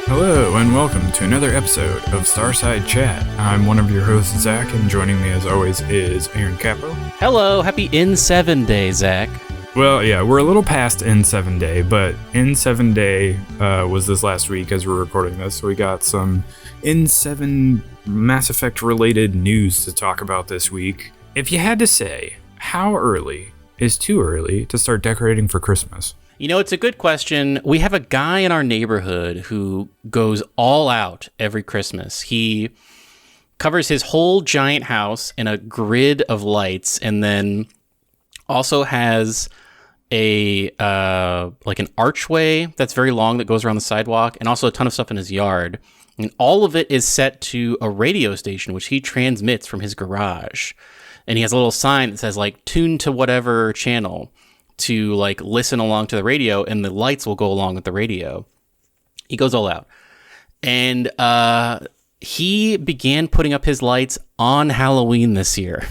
Hello and welcome to another episode of Starside Chat. I'm one of your hosts, Zach, and joining me as always is Aaron Capo. Hello, happy N7 Day, Zach. Well, yeah, we're a little past N7 Day, but N7 Day was this last week as we're recording this, so we got some N7 Mass Effect related news to talk about this week. If you had to say, how early is too early to start decorating for Christmas? You know, it's a good question. We have a guy in our neighborhood who goes all out every Christmas. He covers his whole giant house in a grid of lights and then also has a like an archway that's very long that goes around the sidewalk and also a ton of stuff in his yard. And all of it is set to a radio station, which he transmits from his garage. And he has a little sign that says, like, tune to whatever channel to, like, listen along to the radio, and the lights will go along with the radio. He goes all out. And he began putting up his lights on Halloween this year.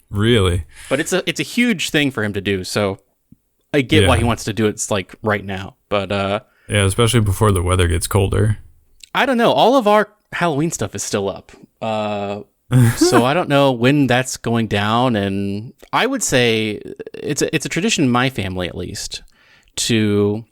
Really? But it's a huge thing for him to do, so I get why he wants to do it, like, right now. But yeah, especially before the weather gets colder. I don't know. All of our Halloween stuff is still up. So I don't know when that's going down, and I would say it's a tradition in my family, at least, to,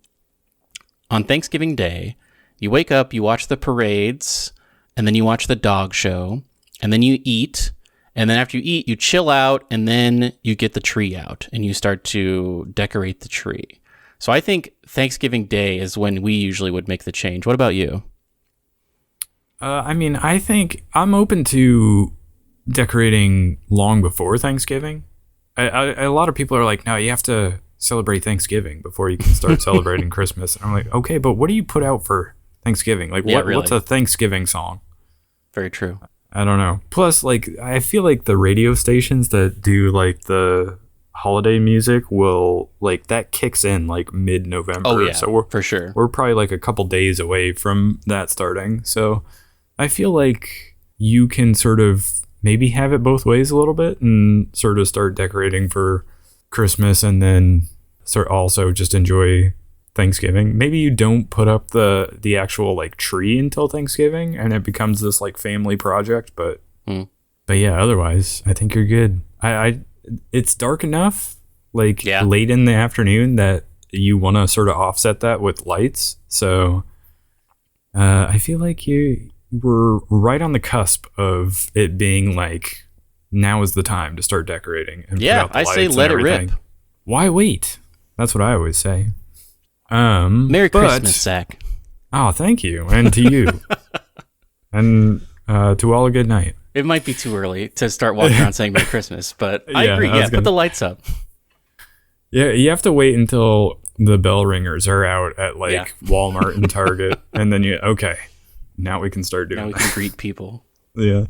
on Thanksgiving Day, you wake up, you watch the parades, and then you watch the dog show, and then you eat, and then after you eat, you chill out, and then you get the tree out, and you start to decorate the tree. So I think Thanksgiving Day is when we usually would make the change. What about you? I think I'm open to decorating long before Thanksgiving. A lot of people are like, no, you have to celebrate Thanksgiving before you can start celebrating Christmas. And I'm like, okay, but what do you put out for Thanksgiving? Like, what's a Thanksgiving song? Very true. I don't know. Plus, like, I feel like the radio stations that do, like, the holiday music will, like, that kicks in, like, mid-November. Oh, yeah, so for sure. We're probably, like, a couple days away from that starting. So I feel like you can sort of maybe have it both ways a little bit and sort of start decorating for Christmas and then sort also just enjoy Thanksgiving. Maybe you don't put up the actual, like, tree until Thanksgiving and it becomes this, like, family project, but yeah, otherwise I think you're good. It's dark enough, like, late in the afternoon that you want to sort of offset that with lights. So I feel like we're right on the cusp of it being like, now is the time to start decorating. And put out the I say let it rip. Why wait? That's what I always say. Merry Christmas, Zach. Oh, thank you. And to you. And to all a good night. It might be too early to start walking around saying Merry Christmas, but I agree. Put the lights up. Yeah, you have to wait until the bell ringers are out at, like, Walmart and Target. And then okay. Now we can start doing that. Now we can greet people. Yeah.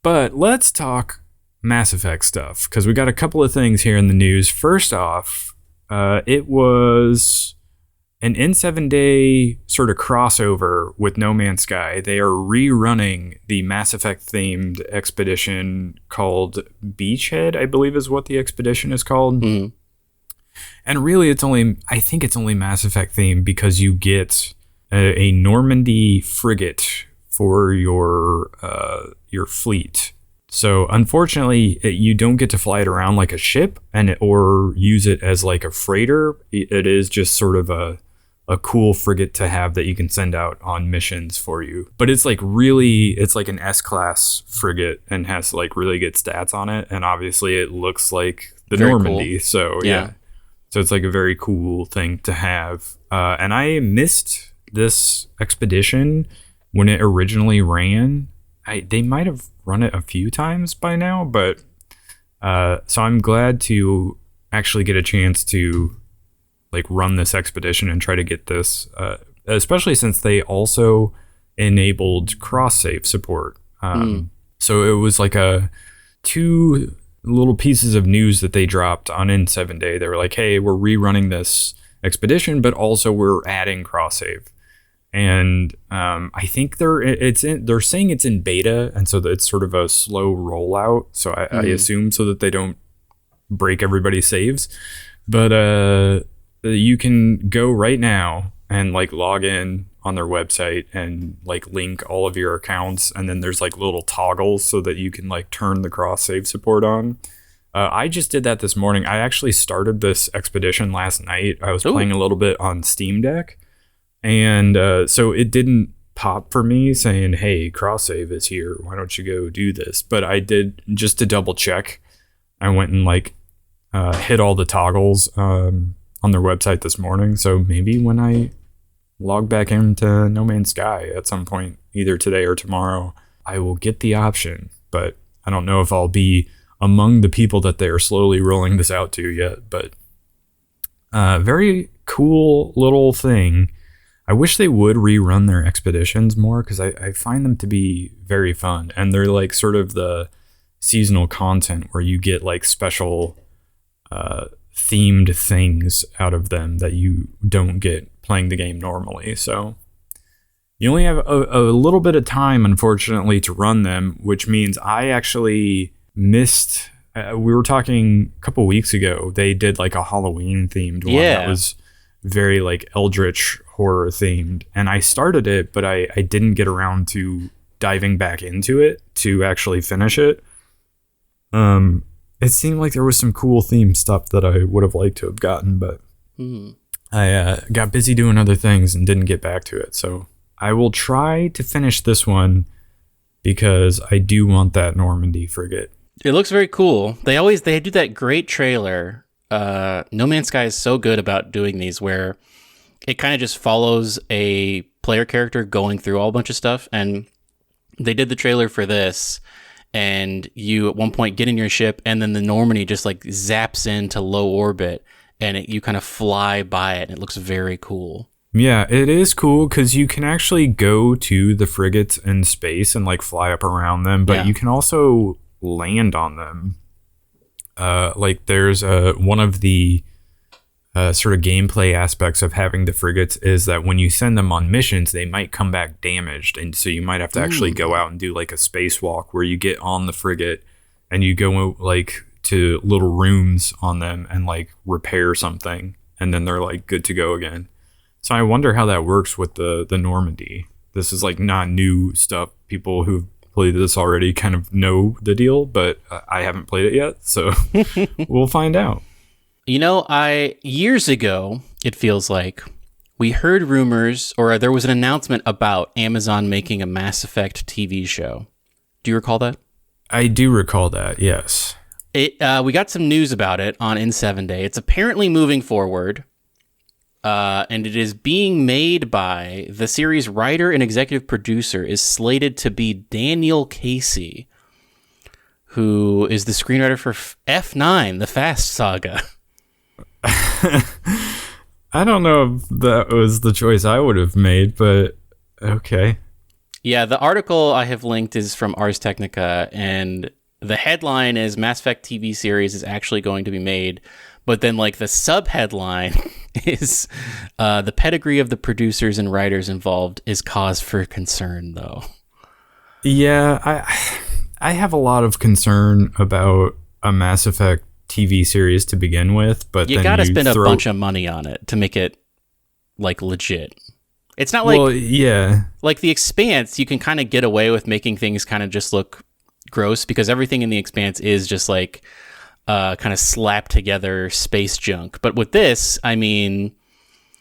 But let's talk Mass Effect stuff, because we got a couple of things here in the news. First off, it was an N7 Day sort of crossover with No Man's Sky. They are rerunning the Mass Effect themed expedition called Beachhead, I believe is what the expedition is called. Mm. And really, I think it's only Mass Effect themed because you get a Normandy frigate for your fleet. So unfortunately, you don't get to fly it around like a ship or use it as like a freighter. It is just sort of a cool frigate to have that you can send out on missions for you. But it's like an S-class frigate and has, like, really good stats on it. And obviously it looks like the very Normandy. Cool. So yeah. So it's like a very cool thing to have. And I missed this expedition when it originally ran. They might have run it a few times by now, but so I'm glad to actually get a chance to, like, run this expedition and try to get this, especially since they also enabled cross-save support. So it was like two little pieces of news that they dropped on N7 Day. They were like, hey, we're rerunning this expedition, but also we're adding cross-save. And I think they're saying it's in beta, and so it's sort of a slow rollout. So I assume so that they don't break everybody's saves. But you can go right now and like log in on their website and like link all of your accounts, and then there's like little toggles so that you can like turn the cross save support on. I just did that this morning. I actually started this expedition last night. I was playing a little bit on Steam Deck, and so it didn't pop for me saying, hey, cross save is here, why don't you go do this? But I did, just to double check, I went and like hit all the toggles on their website this morning. So maybe when I log back into No Man's Sky at some point, either today or tomorrow, I will get the option. But I don't know if I'll be among the people that they are slowly rolling this out to yet. But very cool little thing. I wish they would rerun their expeditions more, because I find them to be very fun. And they're like sort of the seasonal content where you get like special themed things out of them that you don't get playing the game normally. So you only have a little bit of time, unfortunately, to run them, which means I actually missed. We were talking a couple weeks ago. They did like a Halloween themed one that was very like eldritch horror themed, and I started it, but I didn't get around to diving back into it to actually finish it. It seemed like there was some cool theme stuff that I would have liked to have gotten, but I got busy doing other things and didn't get back to it. So I will try to finish this one, because I do want that Normandy frigate. It looks very cool. They do that great trailer. No Man's Sky is so good about doing these, where it kind of just follows a player character going through all a bunch of stuff. And they did the trailer for this, and you at one point get in your ship, and then the Normandy just like zaps into low orbit, and you kind of fly by it, and it looks very cool. Yeah, it is cool, because you can actually go to the frigates in space and like fly up around them, but you can also land on them. Like there's one of the sort of gameplay aspects of having the frigates is that when you send them on missions, they might come back damaged, and so you might have to actually go out and do like a spacewalk where you get on the frigate and you go like to little rooms on them and like repair something, and then they're like good to go again. So I wonder how that works with the Normandy. This is like not new stuff. People who've played this already kind of know the deal, but I haven't played it yet, so we'll find out. You know, years ago, it feels like, we heard rumors, or there was an announcement about Amazon making a Mass Effect TV show. Do you recall that? I do recall that, yes. We got some news about it on N7 Day. It's apparently moving forward, and it is being made by the series writer and executive producer is slated to be Daniel Casey, who is the screenwriter for F9, the Fast Saga. I don't know if that was the choice I would have made, but okay. Yeah, the article I have linked is from Ars Technica, and the headline is Mass Effect TV series is actually going to be made, but then like the sub-headline is the pedigree of the producers and writers involved is cause for concern, though. Yeah, I have a lot of concern about a Mass Effect TV series to begin with, but you then gotta spend a bunch of money on it to make it like legit. It's not like, well, yeah, like The Expanse, you can kind of get away with making things kind of just look gross, because everything in The Expanse is just like kind of slapped together space junk. But with this, I mean,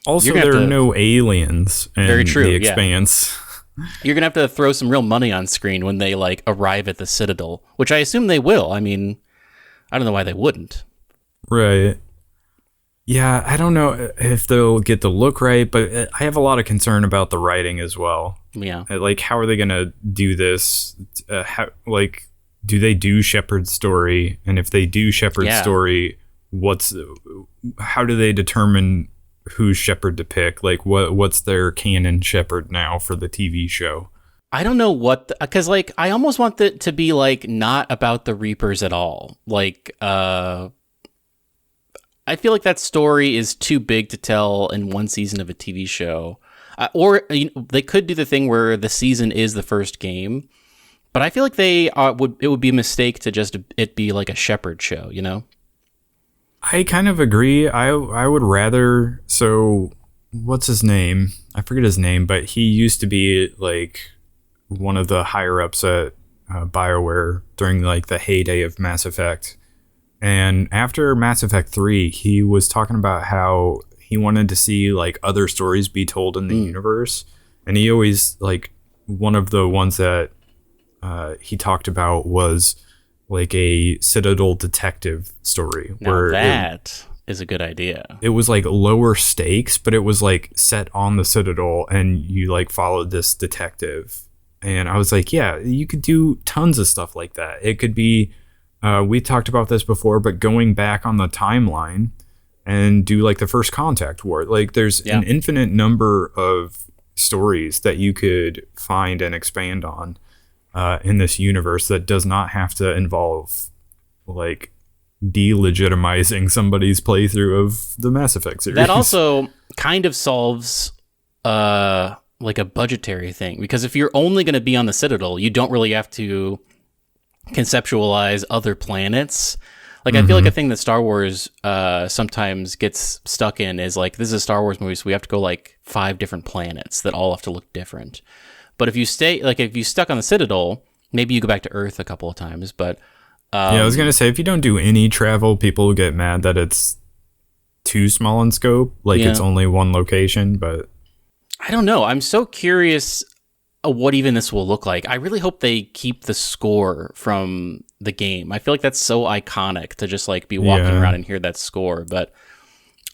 also there are no aliens in very true, The Expanse. Yeah. You're gonna have to throw some real money on screen when they like arrive at the Citadel, which I assume they will. I mean, I don't know why they wouldn't. Right. Yeah, I don't know if they'll get the look right, but I have a lot of concern about the writing as well. Yeah. Like, how are they going to do this? Do they do Shepard's story? And if they do Shepard's story, how do they determine who's Shepard to pick? Like, what's their canon Shepard now for the TV show? I don't know because like I almost want it to be like not about the Reapers at all. Like I feel like that story is too big to tell in one season of a TV show. Or they could do the thing where the season is the first game, but I feel like it would be a mistake to just it be like a Shepard show, you know? I kind of agree. I would rather what's his name? I forget his name, but he used to be like one of the higher ups at BioWare during like the heyday of Mass Effect. And after Mass Effect 3, he was talking about how he wanted to see like other stories be told in the universe. And he always like one of the ones that he talked about was like a Citadel detective story. Now where that is a good idea. it was like lower stakes, but it was like set on the Citadel and you like followed this detective. And I was like, yeah, you could do tons of stuff like that. It could be, we talked about this before, but going back on the timeline and do like the First Contact war. Like there's an infinite number of stories that you could find and expand on in this universe that does not have to involve like delegitimizing somebody's playthrough of the Mass Effect series. That also kind of solves like a budgetary thing, because if you're only going to be on the Citadel, you don't really have to conceptualize other planets. Like I feel like a thing that Star Wars sometimes gets stuck in is like, this is a Star Wars movie, so we have to go like 5 different planets that all have to look different. But if you stuck on the Citadel, maybe you go back to Earth a couple of times, but yeah, I was gonna say, if you don't do any travel, people will get mad that it's too small in scope, like it's only one location. But I don't know. I'm so curious what even this will look like. I really hope they keep the score from the game. I feel like that's so iconic to just like be walking around and hear that score. But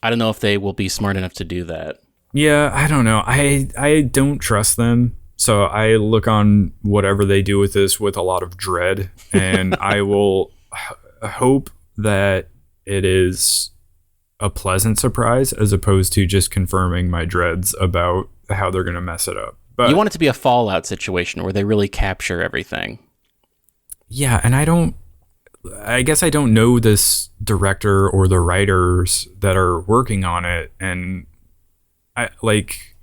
I don't know if they will be smart enough to do that. Yeah, I don't know. I don't trust them. So I look on whatever they do with this with a lot of dread, and I will hope that it is a pleasant surprise as opposed to just confirming my dreads about how they're going to mess it up. But you want it to be a Fallout situation where they really capture everything. Yeah, and I guess I don't know this director or the writers that are working on it, and I like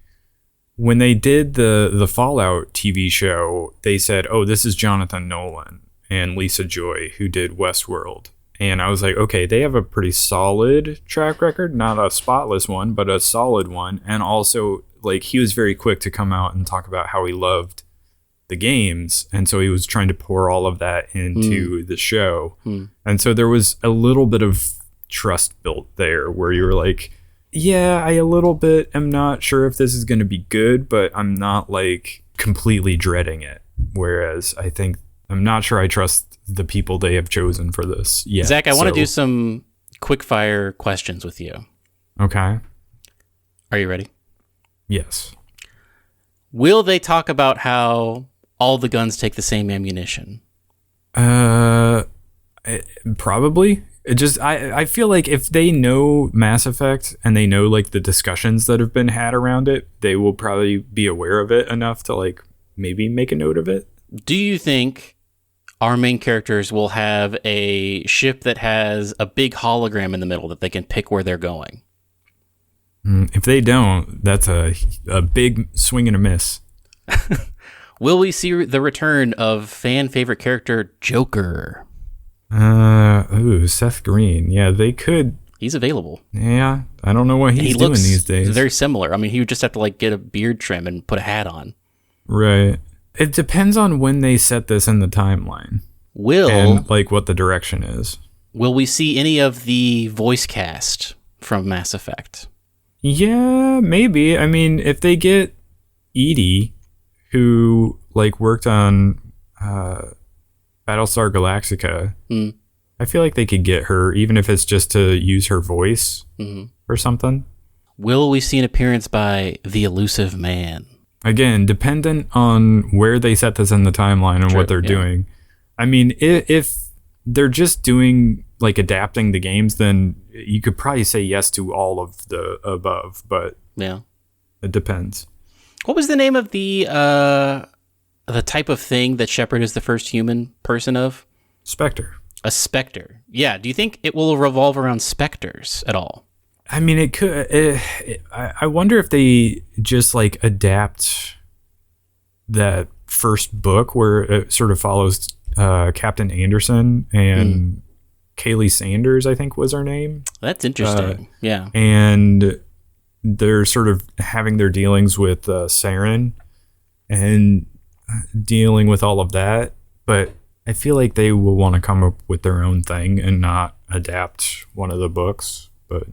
when they did the Fallout TV show, they said, "Oh, this is Jonathan Nolan and Lisa Joy who did Westworld." And I was like, okay, they have a pretty solid track record, not a spotless one, but a solid one. And also, like, he was very quick to come out and talk about how he loved the games, and so he was trying to pour all of that into the show. And so there was a little bit of trust built there where you were like, yeah, I a little bit am not sure if this is going to be good, but I'm not like completely dreading it. Whereas I think I'm not sure I trust the people they have chosen for this yet. Zach, I want to do some quick fire questions with you. Okay. Are you ready? Yes. Will they talk about how all the guns take the same ammunition? Probably. It just I feel like if they know Mass Effect and they know like the discussions that have been had around it, they will probably be aware of it enough to like maybe make a note of it. Do you think our main characters will have a ship that has a big hologram in the middle that they can pick where they're going? If they don't, that's a big swing and a miss. Will we see the return of fan favorite character Joker? Seth Green. Yeah, they could. He's available. Yeah, I don't know what he's doing these days. Very similar. I mean, he would just have to like get a beard trim and put a hat on. Right. It depends on when they set this in the timeline. And like what the direction is. Will we see any of the voice cast from Mass Effect? Yeah, maybe. I mean, if they get Edie, who like worked on Battlestar Galactica, I feel like they could get her, even if it's just to use her voice or something. Will we see an appearance by the Elusive Man? Again, dependent on where they set this in the timeline and what they're doing. I mean, if they're just doing like adapting the games, then you could probably say yes to all of the above, but it depends. What was the name of the type of thing that Shepard is the first human person of? Spectre. A Spectre. Yeah. Do you think it will revolve around Spectres at all? I mean, it could. I wonder if they just like adapt that first book where it sort of follows Captain Anderson and Kaylee Sanders, I think was her name. That's interesting. Yeah. And they're sort of having their dealings with Saren and dealing with all of that, but I feel like they will want to come up with their own thing and not adapt one of the books. But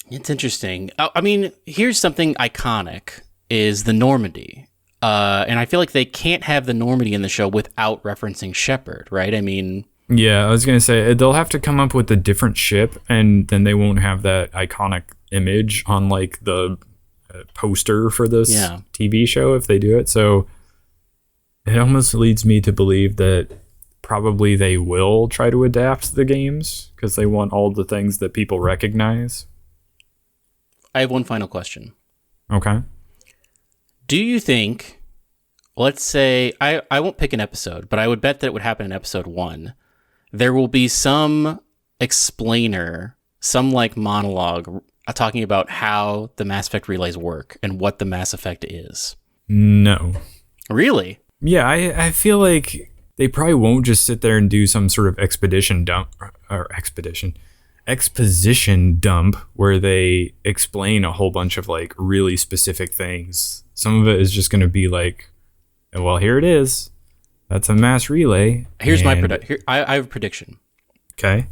it's interesting. I mean, here's something iconic is the Normandy. And I feel like they can't have the Normandy in the show without referencing Shepard, right? I mean... Yeah, I was going to say, they'll have to come up with a different ship, and then they won't have that iconic image on, like, the poster for this TV show if they do it. So it almost leads me to believe that probably they will try to adapt the games because they want all the things that people recognize. I have one final question. Okay. Do you think, let's say, I won't pick an episode, but I would bet that it would happen in episode 1. There will be some explainer, some like monologue talking about how the Mass Effect relays work and what the Mass Effect is. No. Really? Yeah, I feel like they probably won't just sit there and do some sort of exposition dump where they explain a whole bunch of like really specific things. Some of it is just going to be like, well, here it is. That's a mass relay. Here's my prediction. I have a prediction. Okay.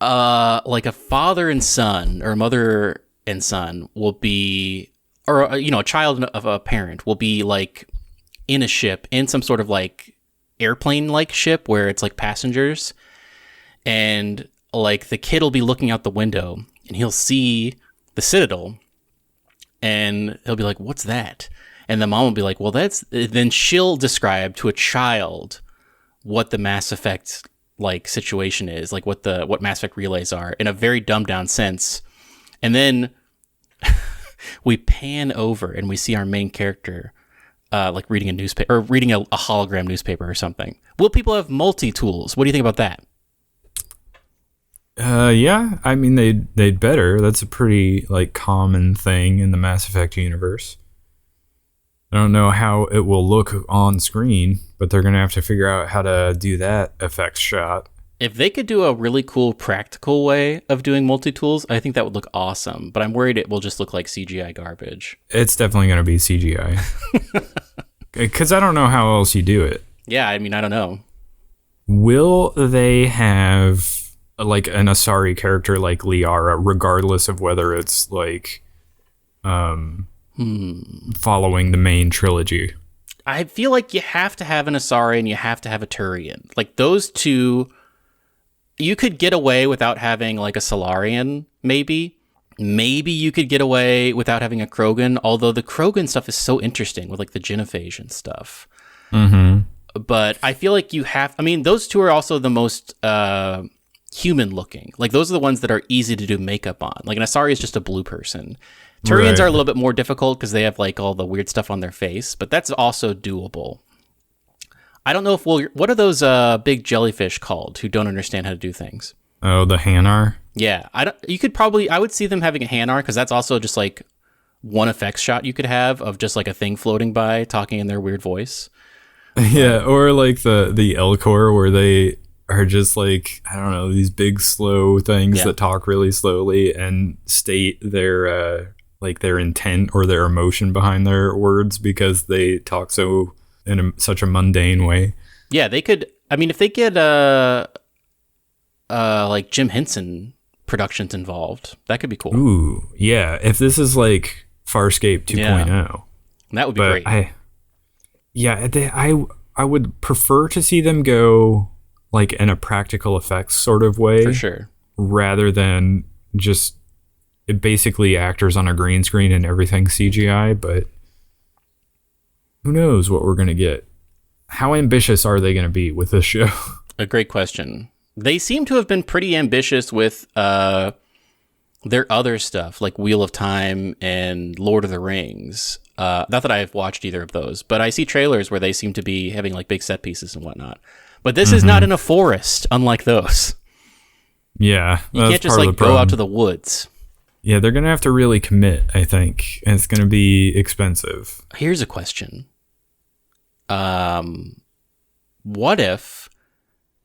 Like a father and son or a mother and son will be, or a child of a parent will be like in a ship, in some sort of like airplane-like ship where it's like passengers, and like the kid will be looking out the window and he'll see the Citadel and he'll be like, what's that? And the mom will be like, well, then she'll describe to a child what the Mass Effect like situation is, like what Mass Effect relays are in a very dumbed down sense. And then we pan over and we see our main character like reading a newspaper or reading a hologram newspaper or something. Will people have multi-tools? What do you think about that? Yeah, I mean they'd better. That's a pretty like common thing in the Mass Effect universe. I don't know how it will look on screen, but they're gonna have to figure out how to do that effects shot. If they could do a really cool practical way of doing multi-tools, I think that would look awesome. But I'm worried it will just look like CGI garbage. It's definitely gonna be CGI. Because I don't know how else you do it. Yeah, I mean, I don't know. Will they have like an Asari character like Liara, regardless of whether it's like following the main trilogy? I feel like you have to have an Asari and you have to have a Turian. Like those two, you could get away without having like a Solarian, maybe. Maybe you could get away without having a Krogan, although the Krogan stuff is so interesting with like the genophage and stuff. Mm-hmm. But I feel like those two are also the most human looking. Like those are the ones that are easy to do makeup on. Like an Asari is just a blue person. Turians are a little bit more difficult because they have like all the weird stuff on their face, but that's also doable. I don't know if what are those big jellyfish called who don't understand how to do things? Oh, the Hanar? Yeah, I would see them having a Hanar because that's also just like one effects shot you could have of just like a thing floating by talking in their weird voice. Yeah, or like the Elcor where they are just like, I don't know, these big slow things that talk really slowly and state their like their intent or their emotion behind their words because they talk so in such a mundane way. Yeah, they could. I mean, if they get like Jim Henson Productions involved, that could be cool. Ooh, yeah. If this is like Farscape 2.0, that would be great. I would prefer to see them go like in a practical effects sort of way, for sure, rather than just basically actors on a green screen and everything CGI. But who knows what we're gonna get? How ambitious are they gonna be with this show? A great question. They seem to have been pretty ambitious with their other stuff, like Wheel of Time and Lord of the Rings. Not that I've watched either of those, but I see trailers where they seem to be having like big set pieces and whatnot. But this is not in a forest, unlike those. Yeah. You can't just like go out to the woods. Yeah, they're going to have to really commit, I think. And it's going to be expensive. Here's a question. What if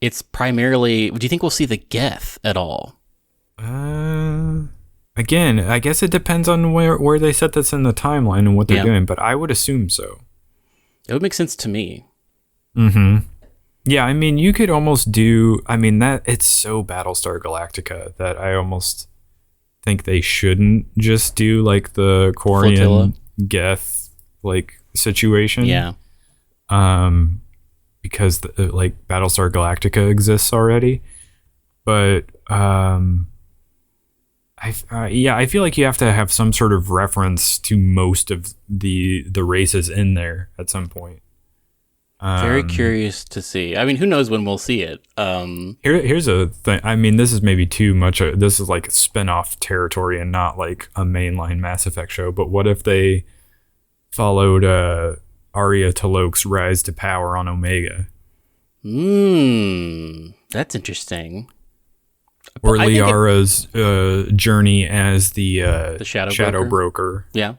it's primarily... Do you think we'll see the Geth at all? Again, I guess it depends on where they set this in the timeline and what they're Yeah. doing, but I would assume so. It would make sense to me. Mm-hmm. Yeah, I mean, you could almost do. I mean, that it's so Battlestar Galactica that I almost think they shouldn't just do like the Flotilla. Quarian Geth like situation. Yeah. Because like Battlestar Galactica exists already, but I feel like you have to have some sort of reference to most of the races in there at some point. Very curious to see. I mean, who knows when we'll see it? Here's a thing. I mean, this is maybe too much. This is like spin-off territory and not like a mainline Mass Effect show. But what if they followed Arya Talok's rise to power on Omega? That's interesting. Or Liara's journey as the Shadow Broker. Yeah.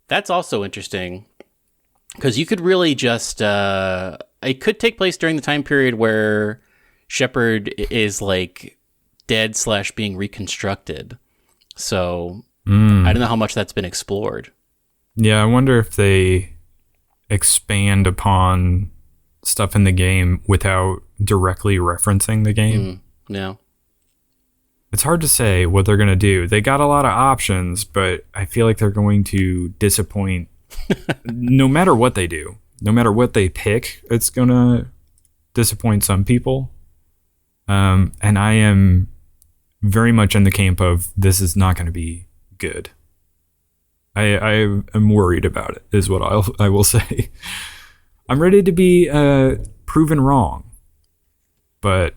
That's also interesting. Because you could really just... it could take place during the time period where Shepard is, like, dead / being reconstructed. So, I don't know how much that's been explored. Yeah, I wonder if they expand upon stuff in the game without directly referencing the game. Yeah. It's hard to say what they're going to do. They got a lot of options, but I feel like they're going to disappoint no matter what they do. No matter what they pick, it's going to disappoint some people. And I am very much in the camp of this is not going to be good. I am worried about it, is what I will say. I'm ready to be proven wrong, but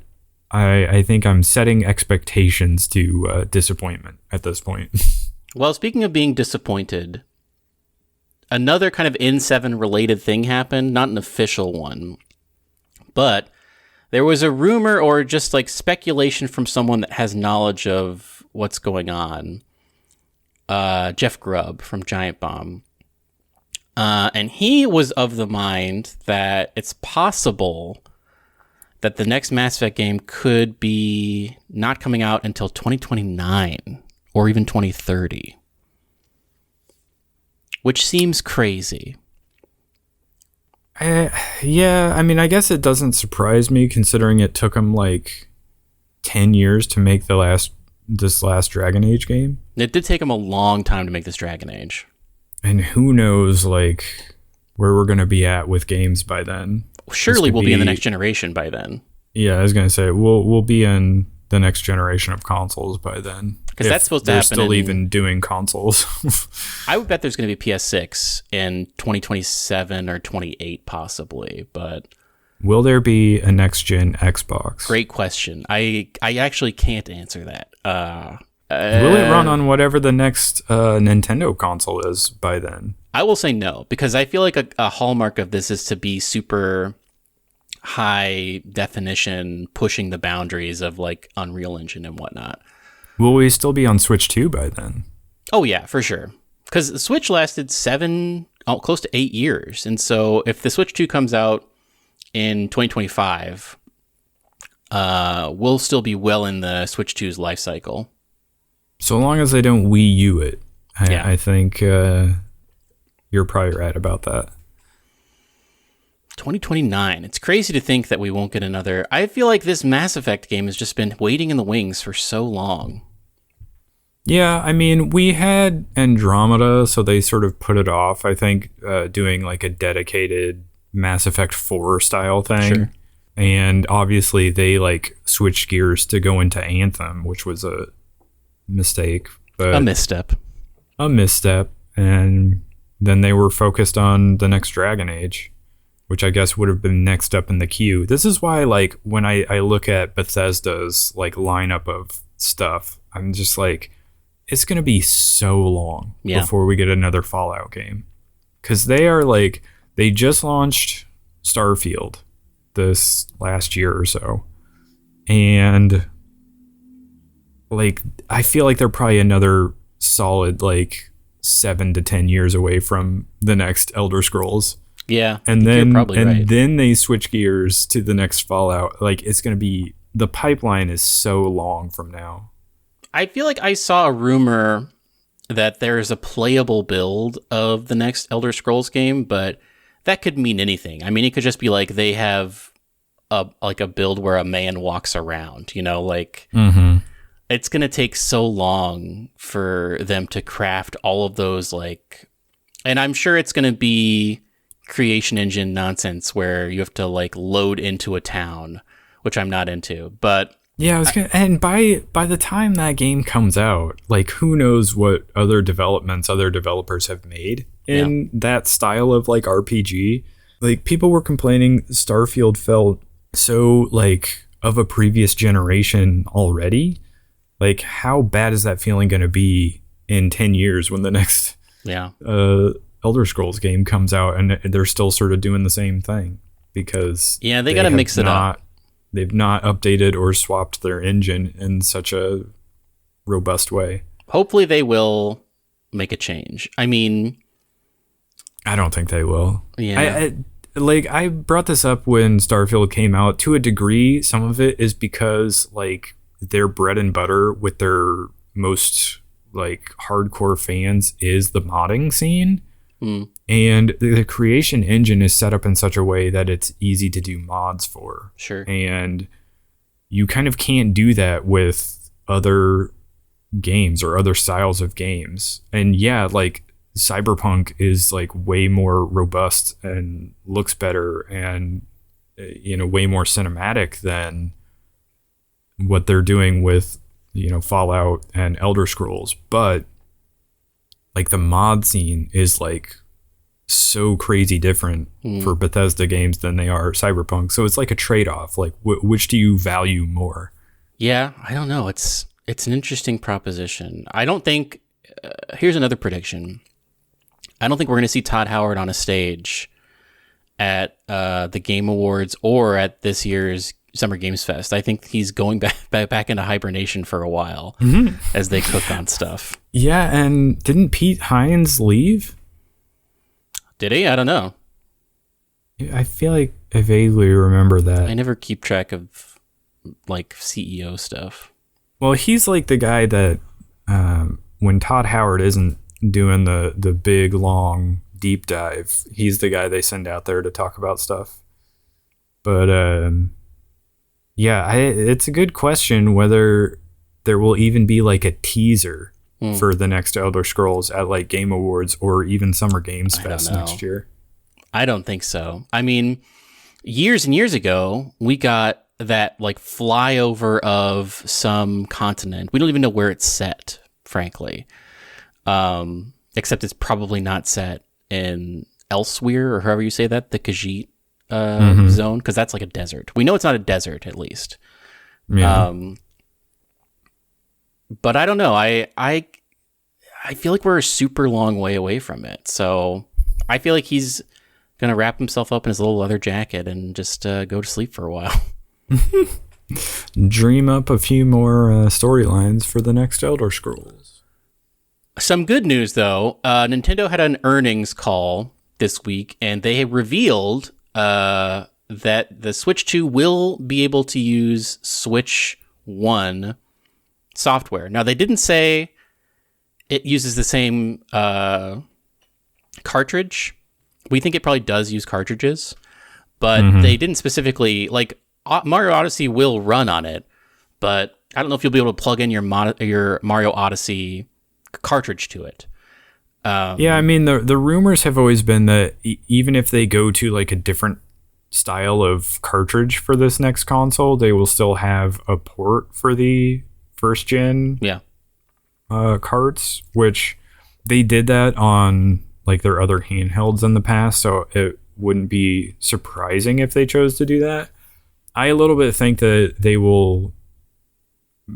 I think I'm setting expectations to disappointment at this point. Well, speaking of being disappointed, another kind of N7 related thing happened, not an official one, but there was a rumor or just like speculation from someone that has knowledge of what's going on. Jeff Grubb from Giant Bomb. And he was of the mind that it's possible that the next Mass Effect game could be not coming out until 2029 or even 2030. Which seems crazy. Yeah, I mean, I guess it doesn't surprise me considering it took them like 10 years to make this last Dragon Age game. It did take him a long time to make this Dragon Age. And who knows, like, where we're going to be at with games by then. Surely we'll be in the next generation by then. Yeah, I was going to say, we'll be in the next generation of consoles by then. Because that's supposed to happen. They're still even doing consoles. I would bet there's going to be PS6 in 2027 or 28 possibly, but... Will there be a next-gen Xbox? Great question. I actually can't answer that. Will it run on whatever the next Nintendo console is by then? I will say no, because I feel like a hallmark of this is to be super high definition, pushing the boundaries of like Unreal Engine and whatnot. Will we still be on Switch 2 by then? Oh yeah, for sure. Because the Switch lasted close to 8 years. And so if the Switch 2 comes out in 2025, we'll still be well in the Switch 2's life cycle. So long as they don't Wii U it, Yeah. I think you're probably right about that. 2029. It's crazy to think that we won't get another. I feel like this Mass Effect game has just been waiting in the wings for so long. Yeah, I mean, we had Andromeda, so they sort of put it off, I think, doing like a dedicated Mass Effect 4 style thing. Sure. And obviously they like switched gears to go into Anthem, which was a mistake. But A misstep. And then they were focused on the next Dragon Age, which I guess would have been next up in the queue. This is why, like, when I look at Bethesda's like lineup of stuff, I'm just like, it's gonna be so long before we get another Fallout game, because they just launched Starfield this last year or so, and like I feel like they're probably another solid like 7 to 10 years away from the next Elder Scrolls. Yeah, And you're then probably right. then they switch gears to the next Fallout. Like, it's going to be, the pipeline is so long from now. I feel like I saw a rumor that there's a playable build of the next Elder Scrolls game, but that could mean anything. I mean, it could just be like they have a build where a man walks around, like it's going to take so long for them to craft all of those, like, and I'm sure it's going to be creation engine nonsense where you have to like load into a town, which I'm not into, but yeah, and by the time that game comes out, like who knows what other developers have made in that style of like RPG. Like people were complaining Starfield felt so like of a previous generation already. Like how bad is that feeling going to be in 10 years when the next Elder Scrolls game comes out and they're still sort of doing the same thing? Because they got to mix it up. They've not updated or swapped their engine in such a robust way. Hopefully they will make a change. I mean, I don't think they will. Yeah. I brought this up when Starfield came out. To a degree, some of it is because like their bread and butter with their most like hardcore fans is the modding scene. And the creation engine is set up in such a way that it's easy to do mods for. Sure. And you kind of can't do that with other games or other styles of games. And yeah, like Cyberpunk is like way more robust and looks better and way more cinematic than what they're doing with Fallout and Elder Scrolls. But like the mod scene is like so crazy different for Bethesda games than they are Cyberpunk. So it's like a trade-off. Like which do you value more? Yeah, I don't know. It's an interesting proposition. I don't think here's another prediction. I don't think we're going to see Todd Howard on a stage at the Game Awards or at this year's Summer Games Fest. I think he's going back into hibernation for a while as they cook on stuff. Yeah, and didn't Pete Hines leave? Did he? I don't know. I feel like I vaguely remember that. I never keep track of like CEO stuff. Well, he's like the guy that when Todd Howard isn't doing the big, long, deep dive, he's the guy they send out there to talk about stuff. But it's a good question whether there will even be like a teaser for the next Elder Scrolls at like Game Awards or even Summer Games Fest next year. I don't think so. I mean, years and years ago, we got that like flyover of some continent. We don't even know where it's set, frankly. Except it's probably not set in Elsewhere, or however you say that, the Khajiit zone, because that's like a desert. We know it's not a desert, at least. Yeah. But I don't know. I feel like we're a super long way away from it. So I feel like he's gonna wrap himself up in his little leather jacket and just go to sleep for a while. Dream up a few more storylines for the next Elder Scrolls. Some good news, though. Nintendo had an earnings call this week, and they revealed that the Switch 2 will be able to use Switch 1 software. Now, they didn't say it uses the same cartridge. We think it probably does use cartridges, but they didn't specifically, like, Mario Odyssey will run on it, but I don't know if you'll be able to plug in your Mario Odyssey cartridge to it. Yeah, I mean, the rumors have always been that even if they go to like a different style of cartridge for this next console, they will still have a port for the first gen carts, which they did that on like their other handhelds in the past, so it wouldn't be surprising if they chose to do that. I a little bit think that they will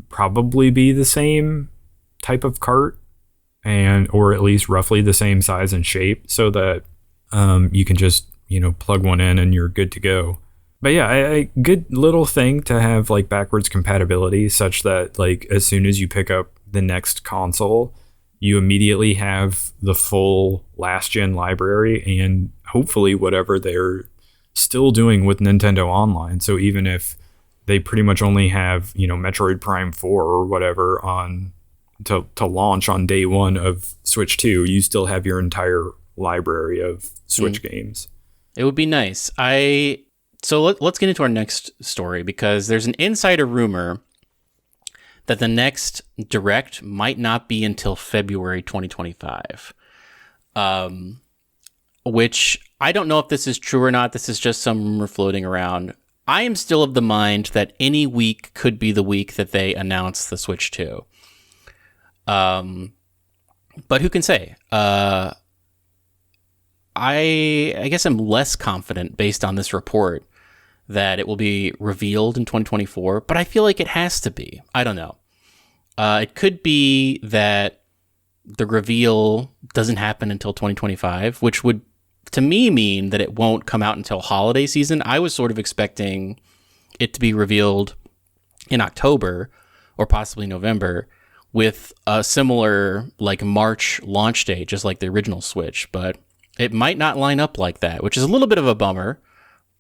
probably be the same type of cart, or at least roughly the same size and shape, so that you can just plug one in and you're good to go. But yeah, a good little thing to have like backwards compatibility, such that like as soon as you pick up the next console, you immediately have the full last gen library and hopefully whatever they're still doing with Nintendo Online. So even if they pretty much only have, Metroid Prime 4 or whatever on to launch on day one of Switch 2. You still have your entire library of Switch games. It would be nice. So let's get into our next story, because there's an insider rumor that the next Direct might not be until February 2025. Which I don't know if this is true or not. This is just some rumor floating around. I am still of the mind that any week could be the week that they announce the Switch 2. But who can say? I guess I'm less confident based on this report that it will be revealed in 2024, but I feel like it has to be. I don't know. It could be that the reveal doesn't happen until 2025, which would, to me, mean that it won't come out until holiday season. I was sort of expecting it to be revealed in October or possibly November with a similar March launch date, just like the original Switch, but it might not line up like that, which is a little bit of a bummer.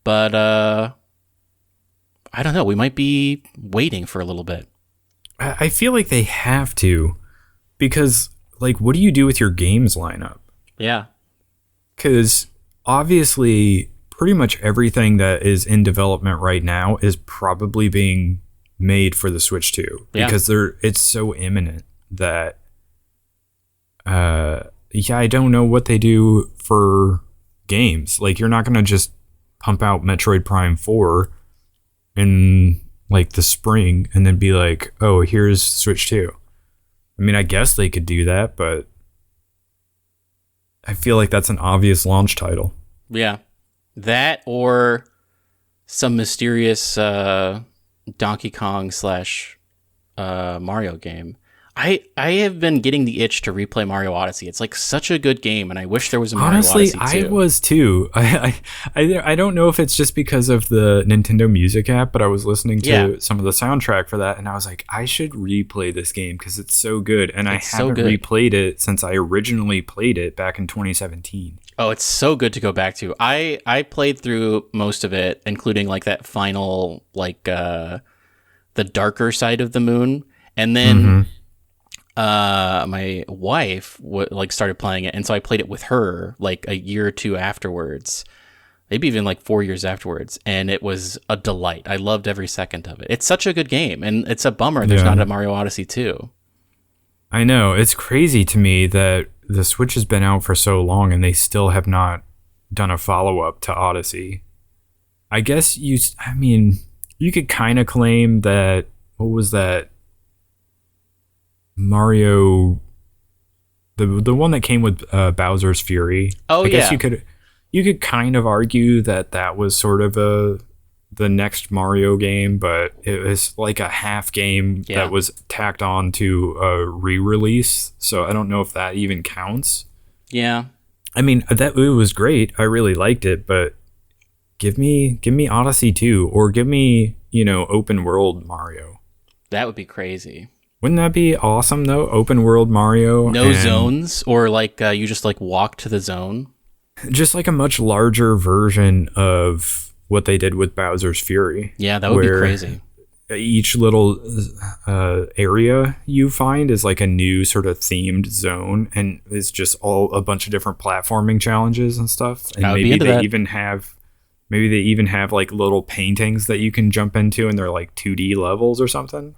But I don't know. We might be waiting for a little bit. I feel like they have to, because what do you do with your games lineup? Yeah. Because obviously pretty much everything that is in development right now is probably being made for the Switch 2, because it's so imminent that I don't know what they do for games. You're not going to just pump out Metroid Prime 4 in the spring and then be like, oh, here's Switch 2. I mean, I guess they could do that, but I feel like that's an obvious launch title. Yeah. That or some mysterious Donkey Kong / Mario game. I have been getting the itch to replay Mario Odyssey. It's such a good game, and I wish there was a Mario Odyssey too. Honestly, I was too. I don't know if it's just because of the Nintendo Music app, but I was listening to some of the soundtrack for that, and I was like, I should replay this game because it's so good, and I haven't replayed it since I originally played it back in 2017. Oh, it's so good to go back to. I played through most of it, including that final the darker side of the moon, and then my wife started playing it, and so I played it with her a year or two afterwards, maybe even 4 years afterwards, and it was a delight. I loved every second of it. It's such a good game, and it's a bummer there's not a Mario Odyssey 2. I know, it's crazy to me that the Switch has been out for so long and they still have not done a follow-up to Odyssey. I guess you could kind of claim that, what was that Mario, the one that came with Bowser's Fury. Oh, I guess you could kind of argue that was sort of the next Mario game, but it was a half game that was tacked on to a re-release. So I don't know if that even counts. Yeah. I mean, it was great. I really liked it, but give me Odyssey 2, or give me, open world Mario. That would be crazy. Wouldn't that be awesome though? Open world Mario. No zones, or you just walk to the zone. Just a much larger version of what they did with Bowser's Fury. Yeah, that would be crazy. Each little area you find is a new sort of themed zone, and it's just all a bunch of different platforming challenges and stuff. And maybe they even have little paintings that you can jump into, and they're 2D levels or something.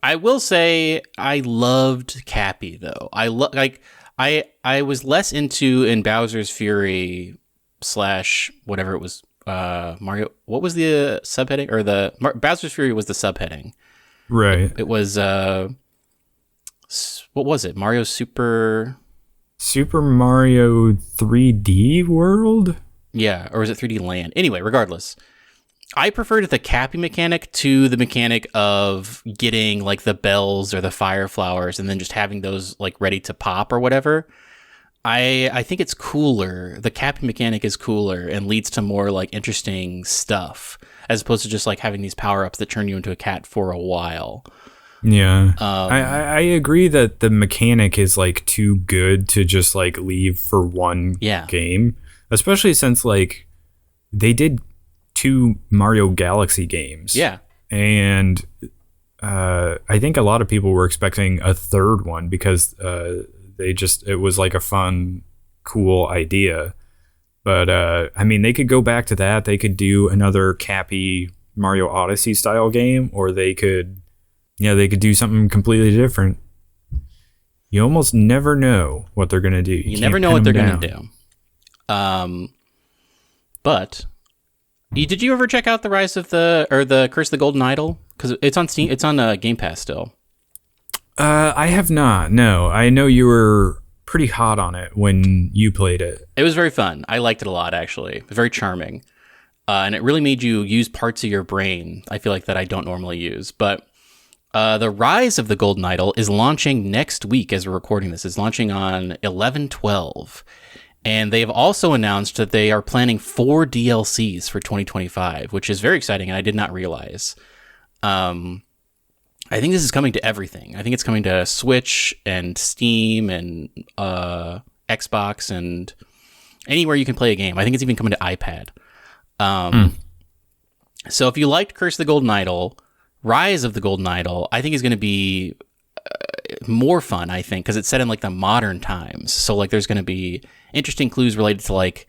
I will say I loved Cappy though. I was less into in Bowser's Fury / whatever it was. Mario, what was the subheading? Or Bowser's Fury was the subheading, right? It was what was it? Mario Super Mario 3D World? Yeah, or was it 3D Land? Anyway, regardless, I preferred the Cappy mechanic to the mechanic of getting the bells or the fire flowers and then just having those ready to pop or whatever. I think it's cooler. The Cappy mechanic is cooler and leads to more interesting stuff, as opposed to just having these power-ups that turn you into a cat for a while. Yeah. I agree that the mechanic is too good to just leave for one game, especially since they did 2 Mario Galaxy games. Yeah. and I think a lot of people were expecting a third one because it was like a fun, cool idea. But I mean, they could go back to that. They could do another Cappy Mario Odyssey style game, or they could do something completely different. You almost never know what they're gonna do. You never know what they're gonna do. But did you ever check out the Rise of the Curse of the Golden Idol? Because it's on Steam. It's on Game Pass still. I have not. No, I know you were pretty hot on it when you played it. It was very fun. I liked it a lot, actually. It was very charming. And it really made you use parts of your brain, I feel like, that I don't normally use. But the Rise of the Golden Idol is launching next week as we're recording this. It's launching on 11/12. And they've also announced that they are planning 4 DLCs for 2025, which is very exciting, and I did not realize. I think this is coming to everything. I think it's coming to Switch and Steam and Xbox and anywhere you can play a game. I think it's even coming to iPad. So if you liked Curse of the Golden Idol, Rise of the Golden Idol, I think is going to be more fun, I think, because it's set in like the modern times. So like there's going to be interesting clues related to like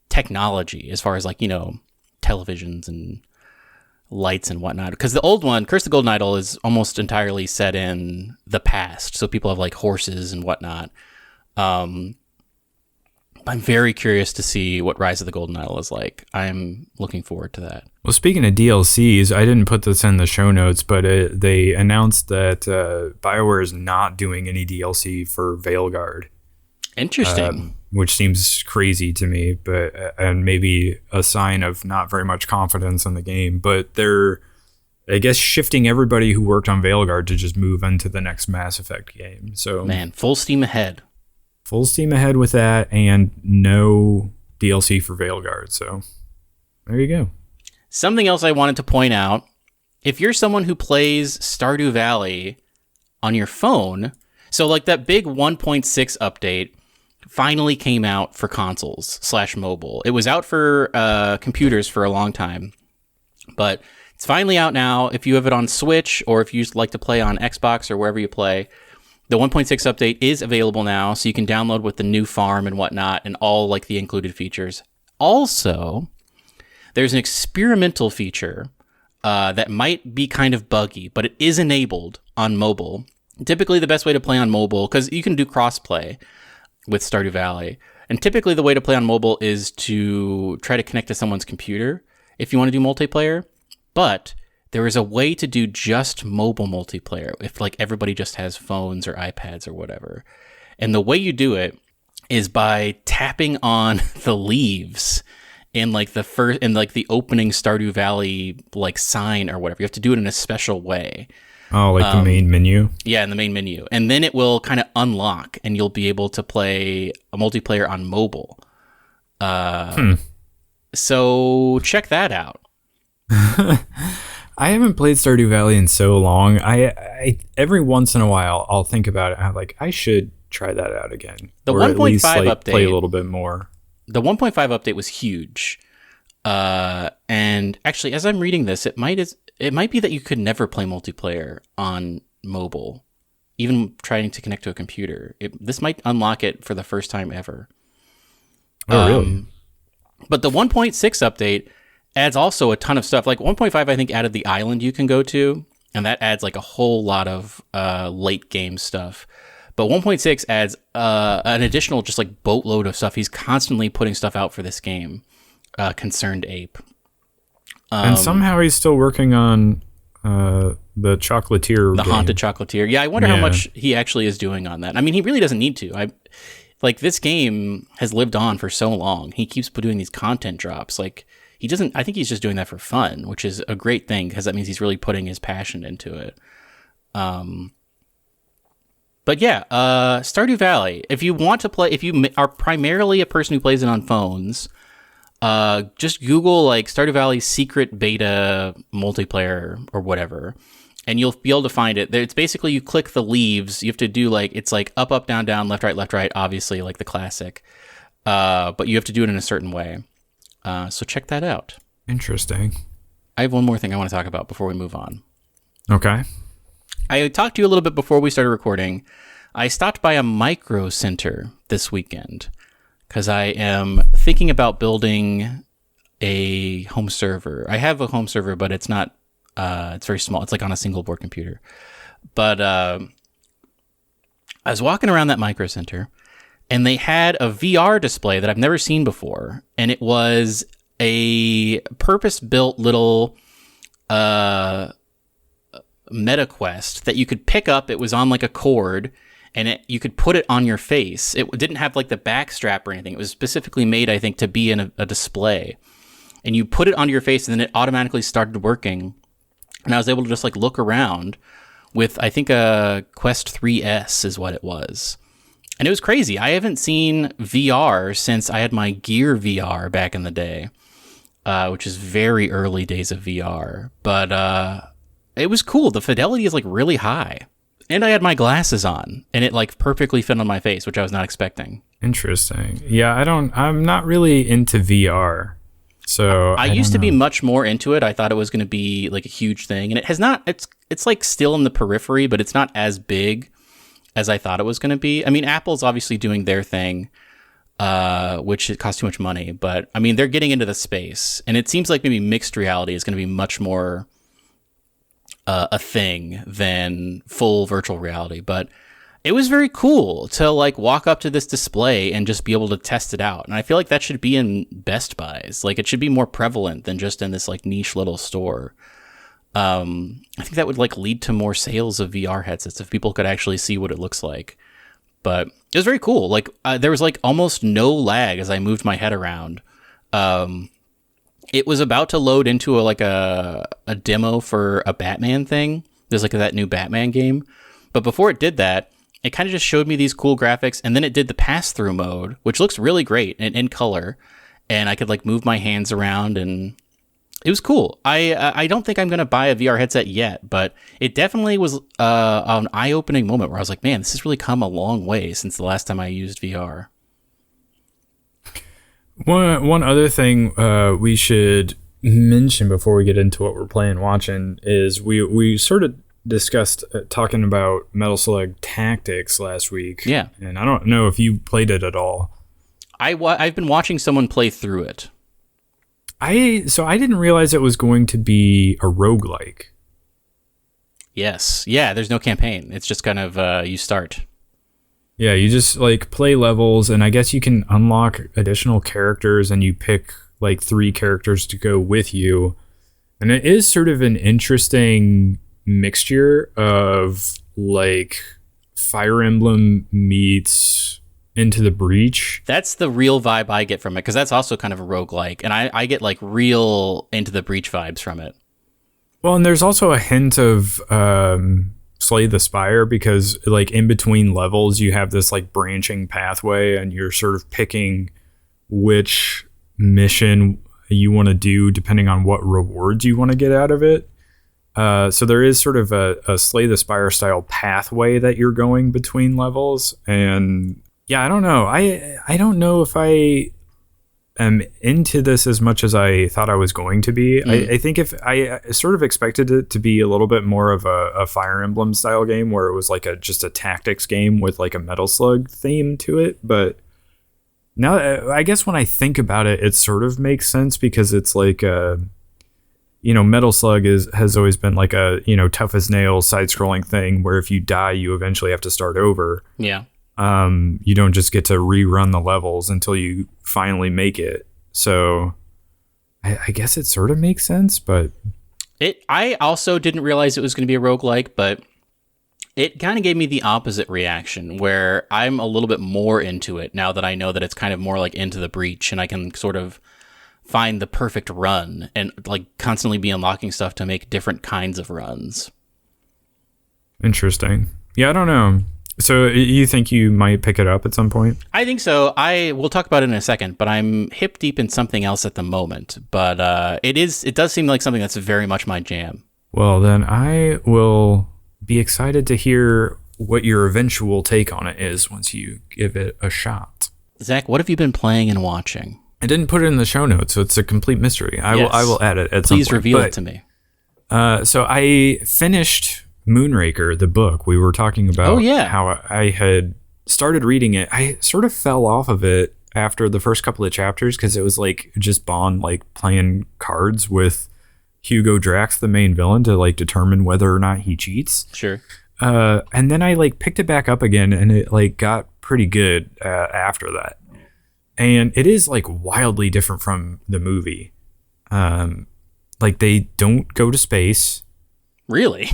technology as far as like, televisions and lights and whatnot, because the old one, Curse of the Golden Idol, is almost entirely set in the past, so people have like horses and whatnot. I'm very curious to see what Rise of the Golden Idol is like. I'm looking forward to that. Well, speaking of DLCs, I didn't put this in the show notes, but they announced that BioWare is not doing any DLC for Veilguard. Interesting. Which seems crazy to me, but and maybe a sign of not very much confidence in the game. But they're, I guess, shifting everybody who worked on Veilguard to just move into the next Mass Effect game. So man, full steam ahead. Full steam ahead with that, and no DLC for Veilguard. So there you go. Something else I wanted to point out: if you're someone who plays Stardew Valley on your phone, so like that big 1.6 update finally came out for consoles / mobile. It was out for computers for a long time, but it's finally out now. If you have it on Switch, or if you like to play on Xbox or wherever you play, the 1.6 update is available now, so you can download with the new farm and whatnot and all like the included features. Also, there's an experimental feature that might be kind of buggy, but it is enabled on mobile. Typically the best way to play on mobile, because you can do crossplay with Stardew Valley, and typically the way to play on mobile is to try to connect to someone's computer if you want to do multiplayer, but there is a way to do just mobile multiplayer if like everybody just has phones or iPads or whatever. And the way you do it is by tapping on the leaves in like the opening Stardew Valley like sign or whatever. You have to do it in a special way. Oh, like the main menu? Yeah, in the main menu. And then it will kind of unlock, and you'll be able to play a multiplayer on mobile. So check that out. I haven't played Stardew Valley in so long. I every once in a while, I'll think about it. I'm like, I should try that out again. The or 1.5 at least, like, update. Play a little bit more. The 1.5 update was huge. And actually, as I'm reading this, it might be that you could never play multiplayer on mobile, even trying to connect to a computer. This might unlock it for the first time ever. Oh, really? But the 1.6 update adds also a ton of stuff. Like 1.5, I think, added the island you can go to, and that adds like a whole lot of late game stuff. But 1.6 adds an additional just like boatload of stuff. He's constantly putting stuff out for this game. Concerned Ape. And somehow he's still working on the Chocolatier The game. Haunted Chocolatier. Yeah, I wonder how much he actually is doing on that. I mean, he really doesn't need to. This game has lived on for so long. He keeps doing these content drops. Like, he doesn't... I think he's just doing that for fun, which is a great thing, because that means he's really putting his passion into it. But yeah, Stardew Valley. If you want to play... If you are primarily a person who plays it on phones... just Google like Stardew Valley secret beta multiplayer or whatever, and you'll be able to find it. It's basically you click the leaves. You have to do like, it's like up, up, down, down, left, right, obviously like the classic. But you have to do it in a certain way. So check that out. Interesting. I have one more thing I want to talk about before we move on. Okay. I talked to you a little bit before we started recording. I stopped by a Microcenter this weekend because I am thinking about building a home server. I have a home server, but it's not, it's very small. It's like on a single board computer. But I was walking around that Microcenter and they had a VR display that I've never seen before. And it was a purpose-built little MetaQuest that you could pick up. It was on like a cord, and you could put it on your face. It didn't have like the back strap or anything. It was specifically made, I think, to be in a display. And you put it onto your face, and then it automatically started working. And I was able to just like look around with, I think, a Quest 3S is what it was. And it was crazy. I haven't seen VR since I had my Gear VR back in the day. Which is very early days of VR. But it was cool. The fidelity is like really high. And I had my glasses on, and it like perfectly fit on my face, which I was not expecting. Interesting. Yeah, I'm not really into VR. So I used to be much more into it. I thought it was going to be like a huge thing, and it has not. It's like still in the periphery, but it's not as big as I thought it was going to be. I mean, Apple's obviously doing their thing. Which it costs too much money, but I mean, they're getting into the space, and it seems like maybe mixed reality is going to be much more a thing than full virtual reality. But it was very cool to like walk up to this display and just be able to test it out. And I feel like that should be in Best Buys. Like it should be more prevalent than just in this like niche little store. I think that would like lead to more sales of VR headsets if people could actually see what it looks like. But it was very cool. Like there was like almost no lag as I moved my head around. It was about to load into a demo for a Batman thing. There's like that new Batman game. But before it did that, it kind of just showed me these cool graphics. And then it did the pass-through mode, which looks really great and in color. And I could like move my hands around, and it was cool. I don't think I'm going to buy a VR headset yet, but it definitely was an eye-opening moment where I was like, man, this has really come a long way since the last time I used VR. One other thing we should mention before we get into what we're playing and watching is we sort of discussed talking about Metal Slug Tactics last week. Yeah. And I don't know if you played it at all. I've been watching someone play through it. So I didn't realize it was going to be a roguelike. Yes. Yeah, there's no campaign. It's just kind of you start. Yeah, you just like play levels, and I guess you can unlock additional characters, and you pick like 3 characters to go with you. And it is sort of an interesting mixture of like Fire Emblem meets Into the Breach. That's the real vibe I get from it, because that's also kind of a roguelike, and I get like real Into the Breach vibes from it. Well, and there's also a hint of Slay the Spire, because like in between levels you have this like branching pathway, and you're sort of picking which mission you want to do depending on what rewards you want to get out of it. So there is sort of a Slay the Spire style pathway that you're going between levels. And yeah, I don't know. I don't know if I am into this as much as I thought I was going to be. I think if I sort of expected it to be a little bit more of a Fire Emblem style game where it was like just a tactics game with like a Metal Slug theme to it. But now I guess when I think about it, it sort of makes sense, because it's like Metal Slug has always been like a tough as nails side scrolling thing where if you die, you eventually have to start over. Yeah. You don't just get to rerun the levels until you finally make it. So I guess it sort of makes sense, but I also didn't realize it was going to be a roguelike, but it kind of gave me the opposite reaction, where I'm a little bit more into it now that I know that it's kind of more like Into the Breach, and I can sort of find the perfect run and like constantly be unlocking stuff to make different kinds of runs. Interesting. Yeah, I don't know. So you think you might pick it up at some point? I think so. We'll talk about it in a second, but I'm hip deep in something else at the moment. But it does seem like something that's very much my jam. Well, then I will be excited to hear what your eventual take on it is once you give it a shot. Zach, what have you been playing and watching? I didn't put it in the show notes, so it's a complete mystery. I will add it at some point. Please reveal it to me. So I finished Moonraker, the book. We were talking about how I had started reading it. I sort of fell off of it after the first couple of chapters because it was like just Bond like playing cards with Hugo Drax, the main villain, to like determine whether or not he cheats. Sure. And then I like picked it back up again, and it like got pretty good after that. And it is like wildly different from the movie. Like they don't go to space. Really?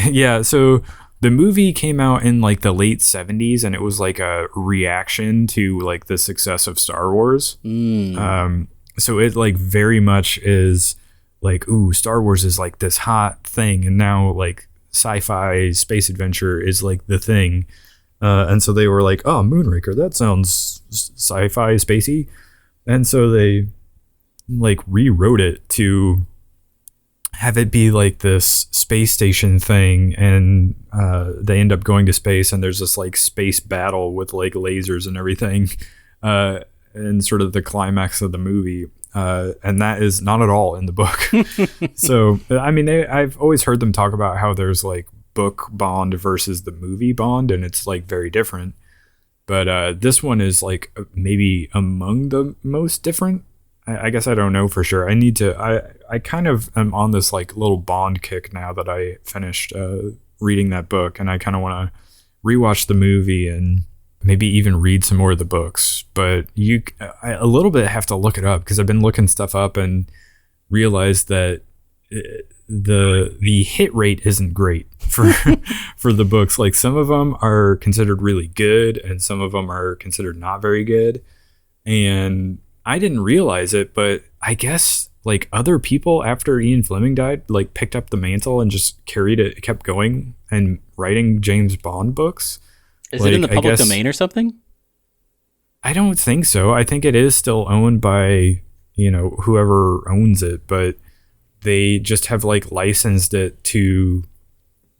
Yeah. So the movie came out in like the late 70s, and it was like a reaction to like the success of Star Wars. So it like very much is like, ooh, Star Wars is like this hot thing, and now like sci-fi space adventure is like the thing. And so they were like, oh, Moonraker, that sounds sci-fi spacey. And so they like rewrote it to have it be like this space station thing, and they end up going to space, and there's this like space battle with like lasers and everything, and sort of the climax of the movie. And that is not at all in the book. So, I mean, I've always heard them talk about how there's like book Bond versus the movie Bond, and it's like very different. But this one is like maybe among the most different. I guess I don't know for sure. I kind of am on this like little Bond kick now that I finished reading that book, and I kind of want to rewatch the movie and maybe even read some more of the books. But I a little bit have to look it up because I've been looking stuff up and realized that the hit rate isn't great for for the books. Like some of them are considered really good, and some of them are considered not very good. And I didn't realize it, but I guess like other people after Ian Fleming died, like picked up the mantle and just carried it, kept going and writing James Bond books. Is it in the public domain or something? I don't think so. I think it is still owned by, whoever owns it, but they just have like licensed it to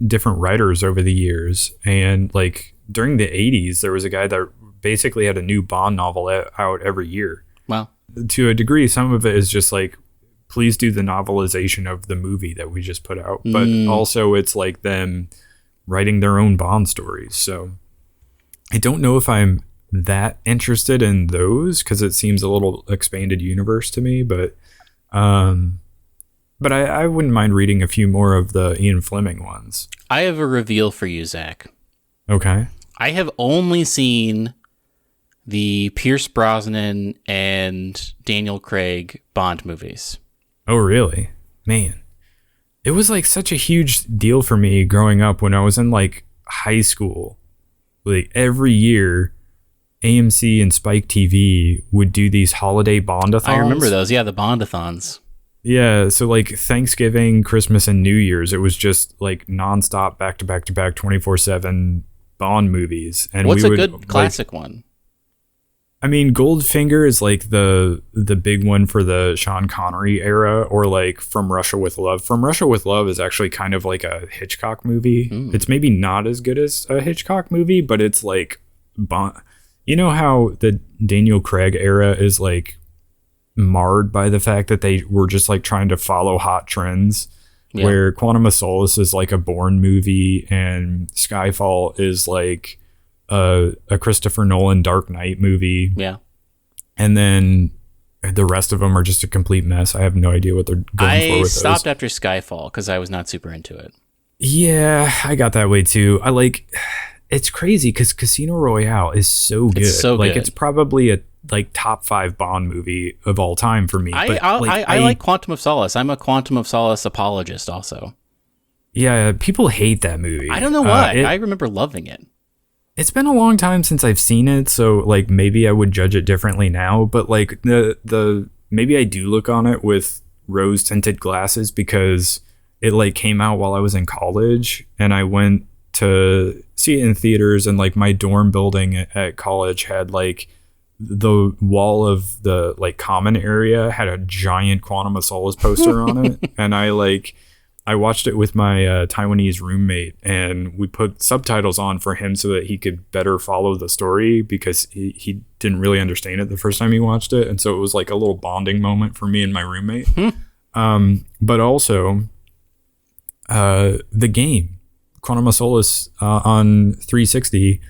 different writers over the years. And like during the 80s, there was a guy that basically had a new Bond novel out every year. Wow. To a degree, some of it is just like, please do the novelization of the movie that we just put out. But also it's like them writing their own Bond stories. So I don't know if I'm that interested in those because it seems a little expanded universe to me. But I wouldn't mind reading a few more of the Ian Fleming ones. I have a reveal for you, Zach. Okay. I have only seen the Pierce Brosnan and Daniel Craig Bond movies. Oh, really? Man. It was like such a huge deal for me growing up when I was in like high school. Like every year, AMC and Spike TV would do these holiday Bondathons. I remember those. Yeah, the Bondathons. Yeah, so like Thanksgiving, Christmas, and New Year's, it was just like nonstop, back to back to back, 24/7 Bond movies. And what's a good classic one? I mean, Goldfinger is like the big one for the Sean Connery era, or like From Russia with Love. From Russia with Love is actually kind of like a Hitchcock movie. It's maybe not as good as a Hitchcock movie, but it's like Bond. You know how the Daniel Craig era is like marred by the fact that they were just like trying to follow hot trends, where Quantum of Solace is like a Bourne movie and Skyfall is like a Christopher Nolan Dark Knight movie. Yeah. And then the rest of them are just a complete mess. I have no idea what they're going for with those. I stopped after Skyfall because I was not super into it. Yeah, I got that way too. It's crazy because Casino Royale is so good. It's so like good. It's probably a like top 5 Bond movie of all time for me. I like Quantum of Solace. I'm a Quantum of Solace apologist also. Yeah, people hate that movie. I don't know why. I remember loving it. It's been a long time since I've seen it, so like maybe I would judge it differently now. But like the maybe I do look on it with rose tinted glasses because it like came out while I was in college, and I went to see it in theaters, and like my dorm building at college had like the wall of the like common area had a giant Quantum of Solace poster on it, and I like I watched it with my Taiwanese roommate, and we put subtitles on for him so that he could better follow the story because he didn't really understand it the first time he watched it. And so it was like a little bonding moment for me and my roommate. But also, the game, Quantum of Solace on 360,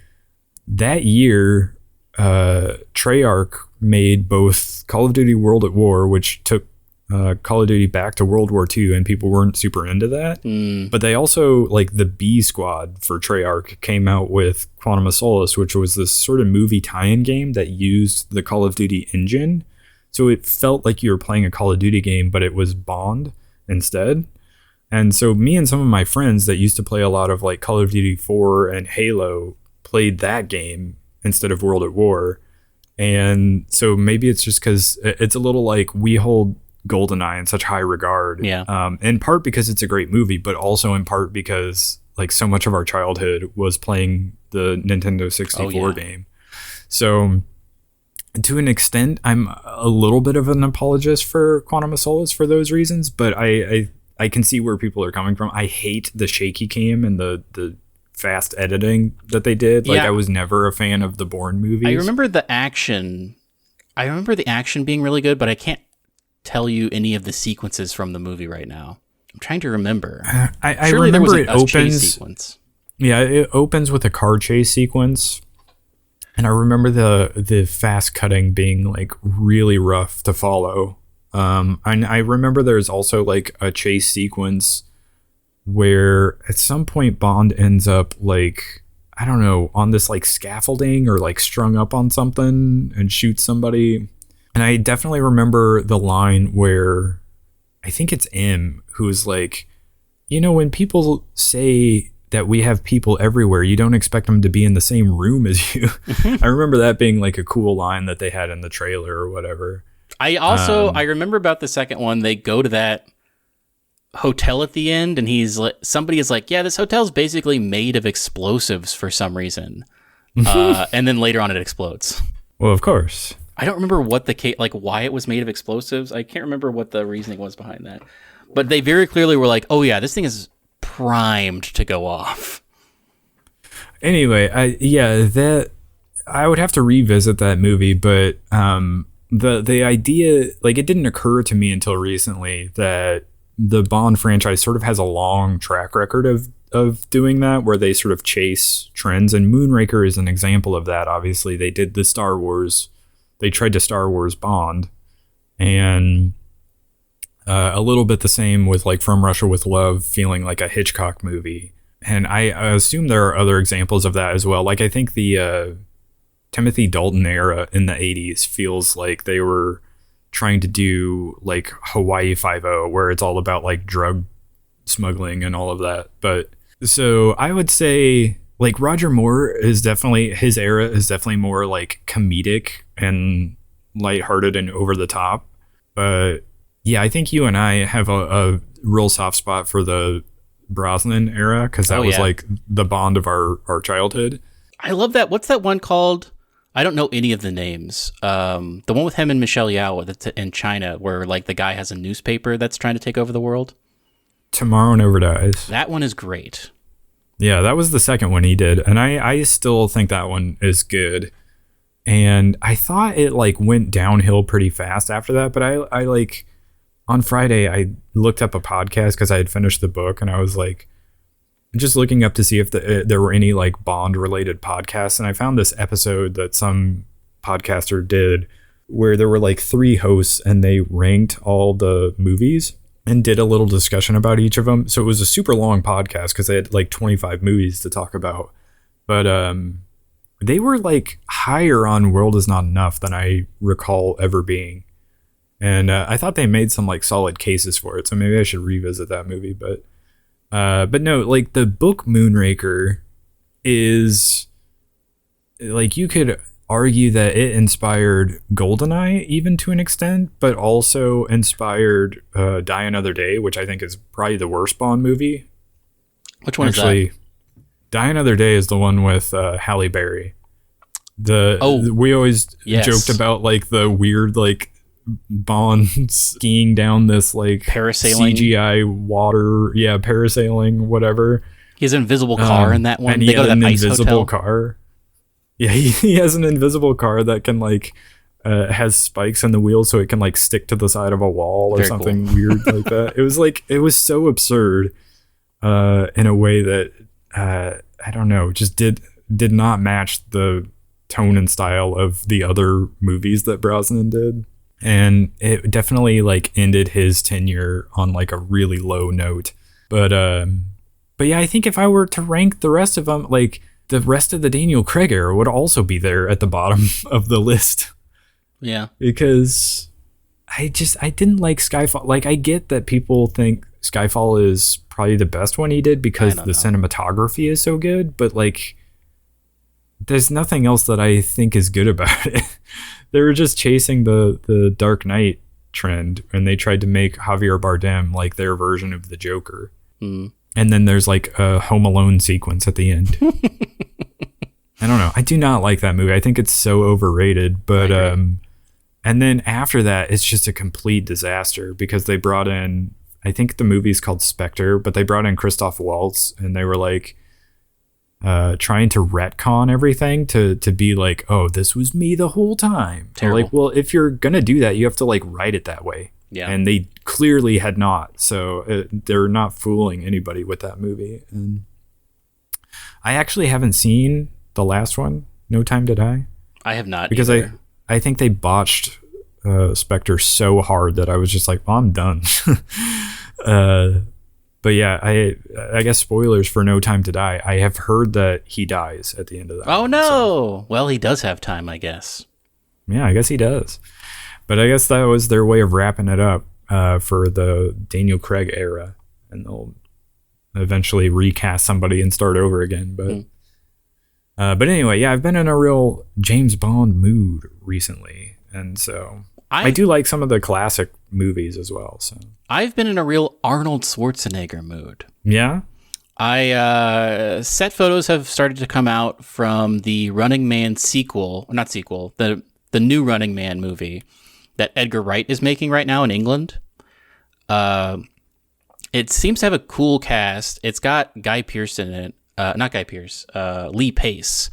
that year, Treyarch made both Call of Duty World at War, which took Call of Duty back to World War II, and people weren't super into that. But they also, like, the B Squad for Treyarch came out with Quantum of Solace, which was this sort of movie tie-in game that used the Call of Duty engine. So it felt like you were playing a Call of Duty game, but it was Bond instead. And so me and some of my friends that used to play a lot of like Call of Duty 4 and Halo played that game instead of World at War. And so maybe it's just because it's a little like we hold GoldenEye in such high regard. Yeah. In part because it's a great movie, but also in part because like so much of our childhood was playing the Nintendo 64 game. So to an extent, I'm a little bit of an apologist for Quantum of Solace for those reasons, but I can see where people are coming from. I hate the shaky cam and the fast editing that they did. Like, I was never a fan of the Bourne movies. I remember the action. Being really good, but I can't tell you any of the sequences from the movie right now. I'm trying to remember. I remember it opens. Chase sequence. Yeah, it opens with a car chase sequence, and I remember the fast cutting being like really rough to follow. And I remember there's also like a chase sequence where at some point Bond ends up like, I don't know, on this like scaffolding or like strung up on something and shoots somebody. And I definitely remember the line where I think it's M who's like, you know, when people say that we have people everywhere, you don't expect them to be in the same room as you. I remember that being like a cool line that they had in the trailer or whatever. I remember about the second one, they go to that hotel at the end and somebody is like, yeah, this hotel's basically made of explosives for some reason. And then later on it explodes. Well, of course. I don't remember what why it was made of explosives. I can't remember what the reasoning was behind that. But they very clearly were like, oh yeah, this thing is primed to go off. Anyway, I would have to revisit that movie, but the idea, like, it didn't occur to me until recently that the Bond franchise sort of has a long track record of doing that, where they sort of chase trends, and Moonraker is an example of that. Obviously, they did the Star Wars. They tried to Star Wars Bond, and a little bit the same with like From Russia with Love feeling like a Hitchcock movie. And I assume there are other examples of that as well. Like, I think the Timothy Dalton era in the 80s feels like they were trying to do like Hawaii Five-0, where it's all about like drug smuggling and all of that. But so I would say like Roger Moore is definitely, his era is definitely more like comedic and lighthearted and over the top. But yeah, I think you and I have a real soft spot for the Brosnan era, because that was like the Bond of our childhood. I love that. What's that one called? I don't know any of the names. The one with him and Michelle Yeoh that's in China, where like the guy has a newspaper that's trying to take over the world. Tomorrow Never Dies. That one is great. Yeah, that was the second one he did, and I still think that one is good. And I thought it like went downhill pretty fast after that, but I like on Friday I looked up a podcast because I had finished the book, and I was like just looking up to see if there were any like Bond related podcasts, and I found this episode that some podcaster did where there were like 3 hosts and they ranked all the movies and did a little discussion about each of them. So it was a super long podcast because they had like 25 movies to talk about, but they were like higher on World Is Not Enough than I recall ever being. And I thought they made some like solid cases for it, so maybe I should revisit that movie. But no, like the book Moonraker is like, you could argue that it inspired GoldenEye even to an extent, but also inspired Die Another Day, which I think is probably the worst Bond movie. Which one is that? Die Another Day is the one with Halle Berry. We always joked about like the weird like Bond skiing down this like Parasailing. CGI water, parasailing, whatever. He has an invisible car in that one. And They he go to had that an ice invisible hotel. car. Yeah, he has an invisible car that can like has spikes in the wheels so it can like stick to the side of a wall or Very something weird like that. It was so absurd in a way that I don't know, just did not match the tone and style of the other movies that Brosnan did. And it definitely like ended his tenure on like a really low note. But yeah, I think if I were to rank the rest of them, like the rest of the Daniel Craig era would also be there at the bottom of the list. Yeah. Because I didn't like Skyfall. Like, I get that people think Skyfall is probably the best one he did because the cinematography is so good, but like there's nothing else that I think is good about it. They were just chasing the Dark Knight trend, and they tried to make Javier Bardem like their version of the Joker. Mm. And then there's like a Home Alone sequence at the end. I don't know. I do not like that movie. I think it's so overrated. But and then after that, it's just a complete disaster because they brought in, I think the movie's called Spectre, but they brought in Christoph Waltz, and they were like trying to retcon everything to be like, oh, this was me the whole time. Like, well, if you're gonna do that, you have to like write it that way. Yeah. And they clearly had not. So they're not fooling anybody with that movie. And I actually haven't seen the last one, No Time to Die. I have not. Because either. I think they botched Spectre so hard that I was just like, oh, I'm done. But yeah, I guess spoilers for No Time to Die. I have heard that he dies at the end of that. Oh, no. So. Well, he does have time, I guess. Yeah, I guess he does. But I guess that was their way of wrapping it up for the Daniel Craig era. And they'll eventually recast somebody and start over again. But anyway, yeah, I've been in a real James Bond mood recently. And so I do like some of the classic movies as well. So I've been in a real Arnold Schwarzenegger mood. Yeah? Set photos have started to come out from the Running Man the new Running Man movie that Edgar Wright is making right now in England. It seems to have a cool cast. It's got Guy Pearce in it. Not Guy Pearce. Lee Pace,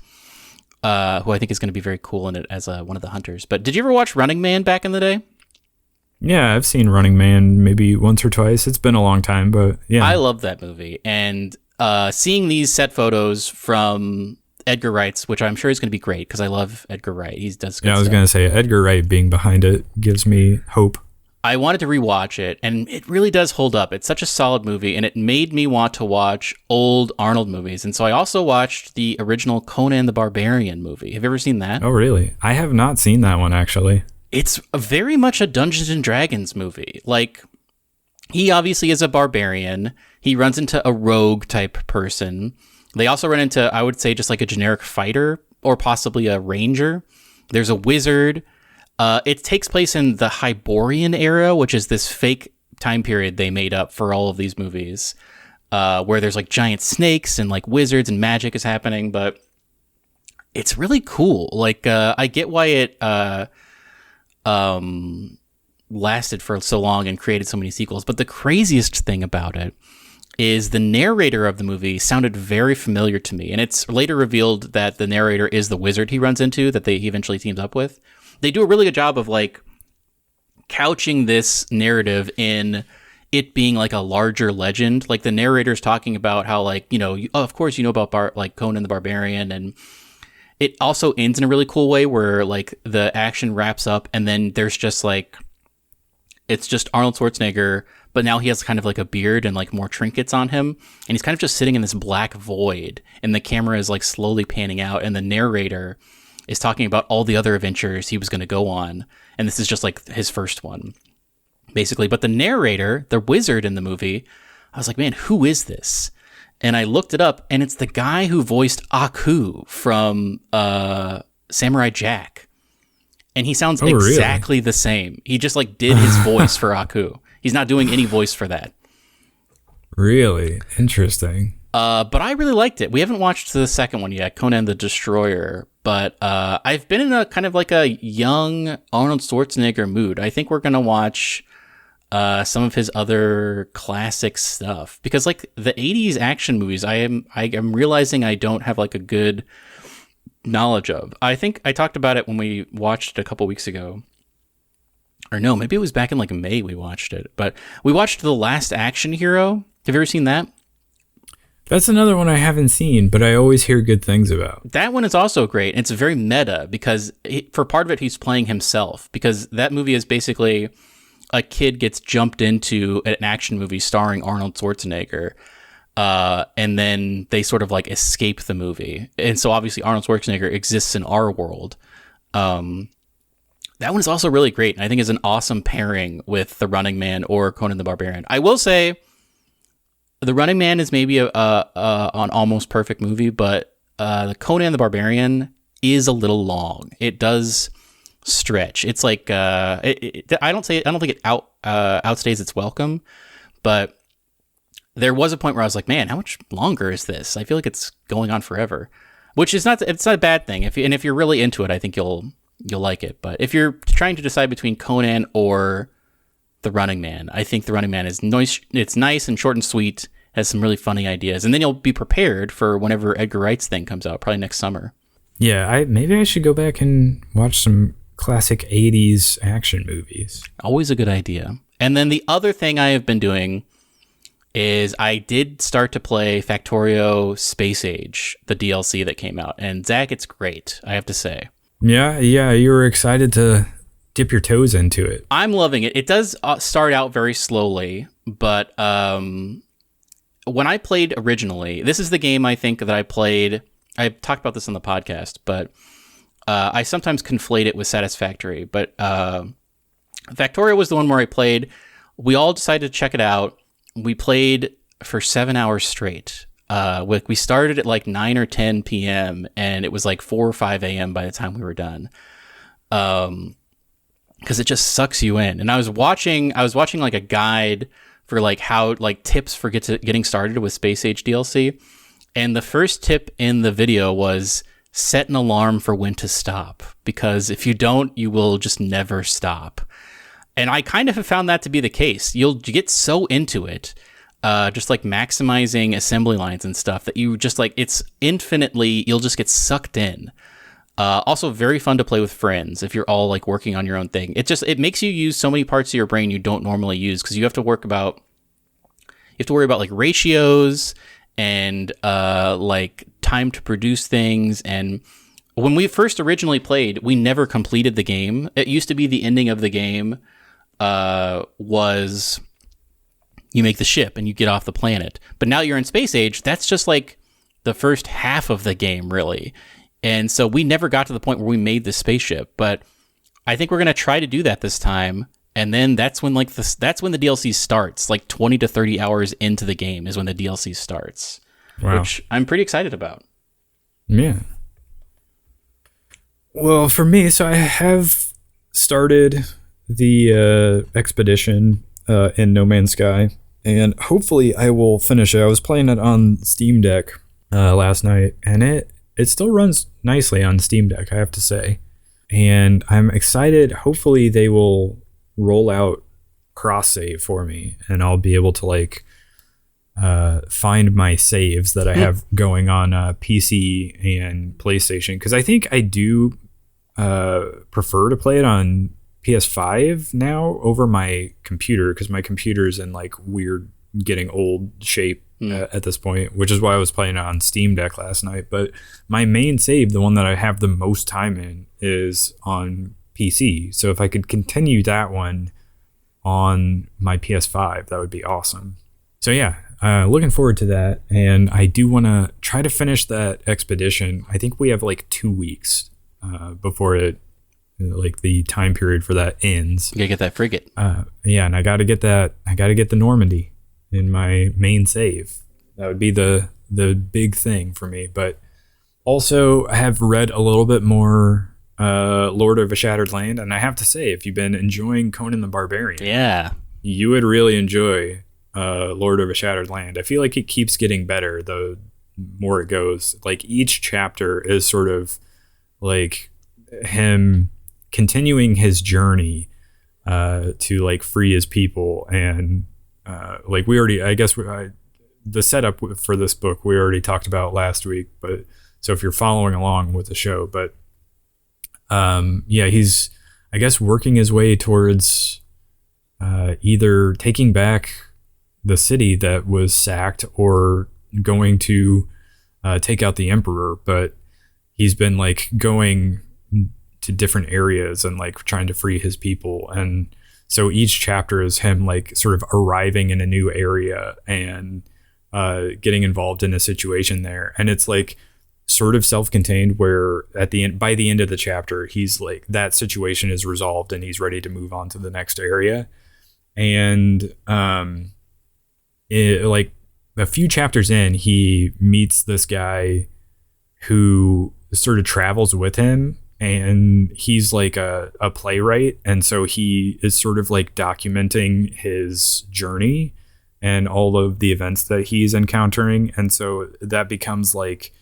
who I think is going to be very cool in it as one of the hunters. But did you ever watch Running Man back in the day? Yeah, I've seen Running Man maybe once or twice. It's been a long time, but yeah. I love that movie. And seeing these set photos from Edgar Wright's, which I'm sure is going to be great because I love Edgar Wright. He does good I was stuff. going to say Edgar Wright being behind it gives me hope. I wanted to rewatch it, and it really does hold up. It's such a solid movie, and it made me want to watch old Arnold movies. And so I also watched the original Conan the Barbarian movie. Have you ever seen that? Oh, really? I have not seen that one, actually. It's very much a Dungeons and Dragons movie. Like, he obviously is a barbarian. He runs into a rogue type person. They also run into, I would say, just like a generic fighter or possibly a ranger. There's a wizard. It takes place in the Hyborian era, which is this fake time period they made up for all of these movies, where there's like giant snakes and like wizards and magic is happening. But it's really cool. Like, I get why it lasted for so long and created so many sequels. But the craziest thing about it is the narrator of the movie sounded very familiar to me. And it's later revealed that the narrator is the wizard he runs into that he eventually teams up with. They do a really good job of like couching this narrative in it being like a larger legend. Like the narrator's talking about how like, of course, about like Conan the Barbarian. And it also ends in a really cool way where like the action wraps up and then there's just like, it's just Arnold Schwarzenegger, but now he has kind of like a beard and like more trinkets on him. And he's kind of just sitting in this black void and the camera is like slowly panning out and the narrator is talking about all the other adventures he was going to go on. And this is just like his first one, basically. But the narrator, the wizard in the movie, I was like, man, who is this? And I looked it up, and it's the guy who voiced Aku from Samurai Jack. And he sounds exactly the same. He just like did his voice for Aku. He's not doing any voice for that. Really? Interesting. But I really liked it. We haven't watched the second one yet, Conan the Destroyer. But I've been in a kind of like a young Arnold Schwarzenegger mood. I think we're gonna watch some of his other classic stuff because like the 80s action movies I am realizing I don't have like a good knowledge of. I think I talked about it when we watched it a couple weeks ago, or no, maybe it was back in like May we watched it, but we watched The Last Action Hero. Have you ever seen that? That's another one I haven't seen, but I always hear good things about. That one is also great. It's very meta because for part of it he's playing himself, because that movie is basically a kid gets jumped into an action movie starring Arnold Schwarzenegger, and then they sort of like escape the movie. And so obviously Arnold Schwarzenegger exists in our world. That one is also really great, and I think is an awesome pairing with The Running Man or Conan the Barbarian. I will say The Running Man is maybe an almost perfect movie, but the Conan the Barbarian is a little long. It does stretch. It's like I don't think it outstays its welcome, but there was a point where I was like, man, how much longer is this? I feel like it's going on forever, which is not a bad thing. If you're really into it, I think you'll like it. But if you're trying to decide between Conan or The Running Man, I think The Running Man is nice. It's nice and short and sweet, has some really funny ideas, and then you'll be prepared for whenever Edgar Wright's thing comes out, probably next summer. Yeah, maybe I should go back and watch some classic 80s action movies. Always a good idea. And then the other thing I have been doing is I did start to play Factorio Space Age, the DLC that came out. And Zach, it's great, I have to say. Yeah, you were excited to dip your toes into it. I'm loving it. It does start out very slowly, but when I played originally, this is the game I think that I played. I talked about this on the podcast, but I sometimes conflate it with Satisfactory. But Factorio was the one where I played. We all decided to check it out. We played for 7 hours straight. We started at like 9 or 10 p.m. and it was like 4 or 5 a.m. by the time we were done. Because it just sucks you in. And I was watching like a guide for like how like tips for getting started with Space Age DLC. And the first tip in the video was set an alarm for when to stop, because if you don't, you will just never stop. And I kind of have found that to be the case. You get so into it, just like maximizing assembly lines and stuff, that you just like, it's infinitely, you'll just get sucked in. Also very fun to play with friends if you're all like working on your own thing. It makes you use so many parts of your brain you don't normally use, because you have to worry about like ratios and like time to produce things. And when we first originally played, we never completed the game. It used to be the ending of the game was you make the ship and you get off the planet. But now you're in Space Age, that's just like the first half of the game, really. And so we never got to the point where we made the spaceship. But I think we're going to try to do that this time. And then that's when the DLC starts, like 20 to 30 hours into the game is when the DLC starts. Wow. Which I'm pretty excited about. Yeah. Well, for me, so I have started the expedition in No Man's Sky, and hopefully I will finish it. I was playing it on Steam Deck last night, and it still runs nicely on Steam Deck, I have to say. And I'm excited. Hopefully they will roll out cross save for me, and I'll be able to like find my saves that I have going on PC and PlayStation, because I think I do prefer to play it on PS5 now over my computer, because my computer's in like weird getting old shape at this point, which is why I was playing it on Steam Deck last night. But my main save, the one that I have the most time in, is on PC. So if I could continue that one on my PS5, that would be awesome. So yeah, looking forward to that. And I do want to try to finish that expedition. I think we have like 2 weeks before it, like the time period for that ends. You gotta get that frigate. Yeah, and I gotta get the Normandy in my main save. That would be the big thing for me. But also I have read a little bit more Lord of a Shattered Land, and I have to say, if you've been enjoying Conan the Barbarian, yeah, you would really enjoy Lord of a Shattered Land. I feel like it keeps getting better the more it goes. Like each chapter is sort of like him continuing his journey to like free his people. And like we already, I guess the setup for this book we already talked about last week, but so if you're following along with the show, but yeah, he's, I guess, working his way towards either taking back the city that was sacked or going to take out the emperor. But he's been like going to different areas and like trying to free his people. And so each chapter is him like sort of arriving in a new area and getting involved in a situation there. And it's like sort of self-contained, where at the end, by the end of the chapter, he's like, that situation is resolved and he's ready to move on to the next area. And like a few chapters in, he meets this guy who sort of travels with him, and he's like a playwright. And so he is sort of like documenting his journey and all of the events that he's encountering. And so that becomes like,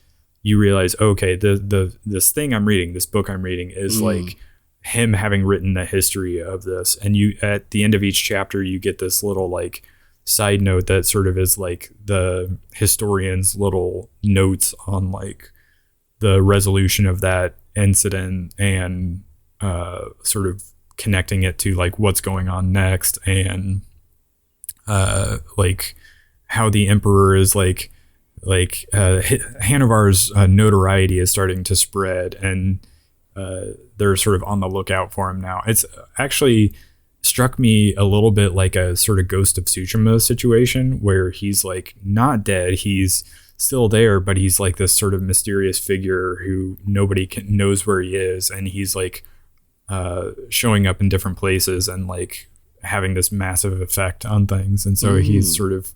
you realize, okay, this thing I'm reading, this book I'm reading is like him having written the history of this. And you, at the end of each chapter, you get this little like side note that sort of is like the historian's little notes on like the resolution of that incident and sort of connecting it to like what's going on next, and like how the emperor is like Hanovar's notoriety is starting to spread, and they're sort of on the lookout for him now. It's actually struck me a little bit like a sort of Ghost of Tsushima situation, where he's like not dead, he's still there, but he's like this sort of mysterious figure who nobody knows where he is, and he's like showing up in different places and like having this massive effect on things. And so he's sort of,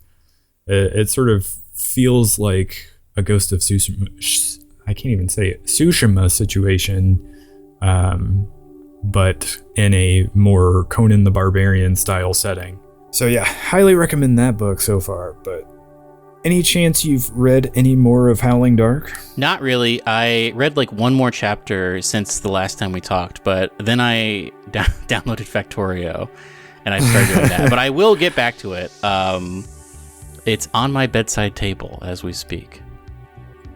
it sort of feels like a Ghost of Tsushima, I can't even say it, Tsushima situation, but in a more Conan the Barbarian style setting. So yeah, highly recommend that book so far. But any chance you've read any more of Howling Dark? Not really. I read like one more chapter since the last time we talked, but then I downloaded Factorio and I started doing that. But I will get back to it. It's on my bedside table as we speak.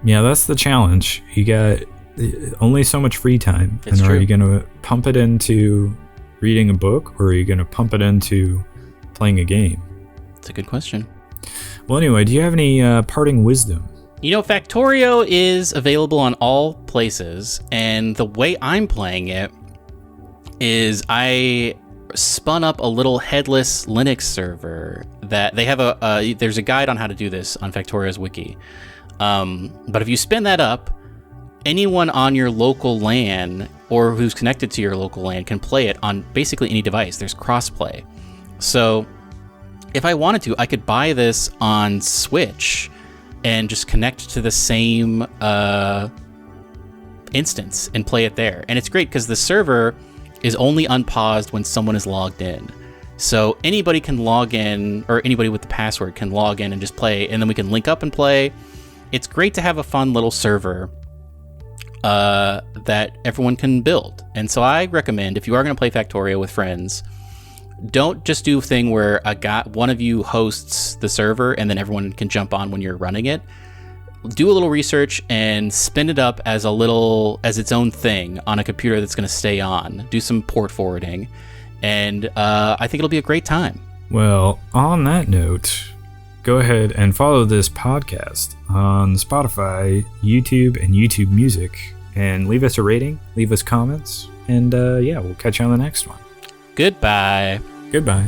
Yeah, that's the challenge. You got only so much free time. It's and true. Are you going to pump it into reading a book, or are you going to pump it into playing a game? It's a good question. Well, anyway, do you have any parting wisdom? You know, Factorio is available on all places, and the way I'm playing it is I spun up a little headless Linux server that they have there's a guide on how to do this on Factorio's wiki. But if you spin that up, anyone on your local LAN or who's connected to your local LAN can play it on basically any device. There's crossplay. So if I wanted to, I could buy this on Switch and just connect to the same instance and play it there. And it's great because the server is only unpaused when someone is logged in. So anybody can log in, or anybody with the password can log in and just play, and then we can link up and play. It's great to have a fun little server that everyone can build. And so I recommend, if you are going to play Factorio with friends, don't just do a thing where one of you hosts the server and then everyone can jump on when you're running it. Do a little research and spin it up as its own thing on a computer that's going to stay on. Do some port forwarding, and I think it'll be a great time. Well, on that note, go ahead and follow this podcast on Spotify, YouTube, and YouTube Music, and leave us a rating, leave us comments, and yeah, we'll catch you on the next one. Goodbye. Goodbye.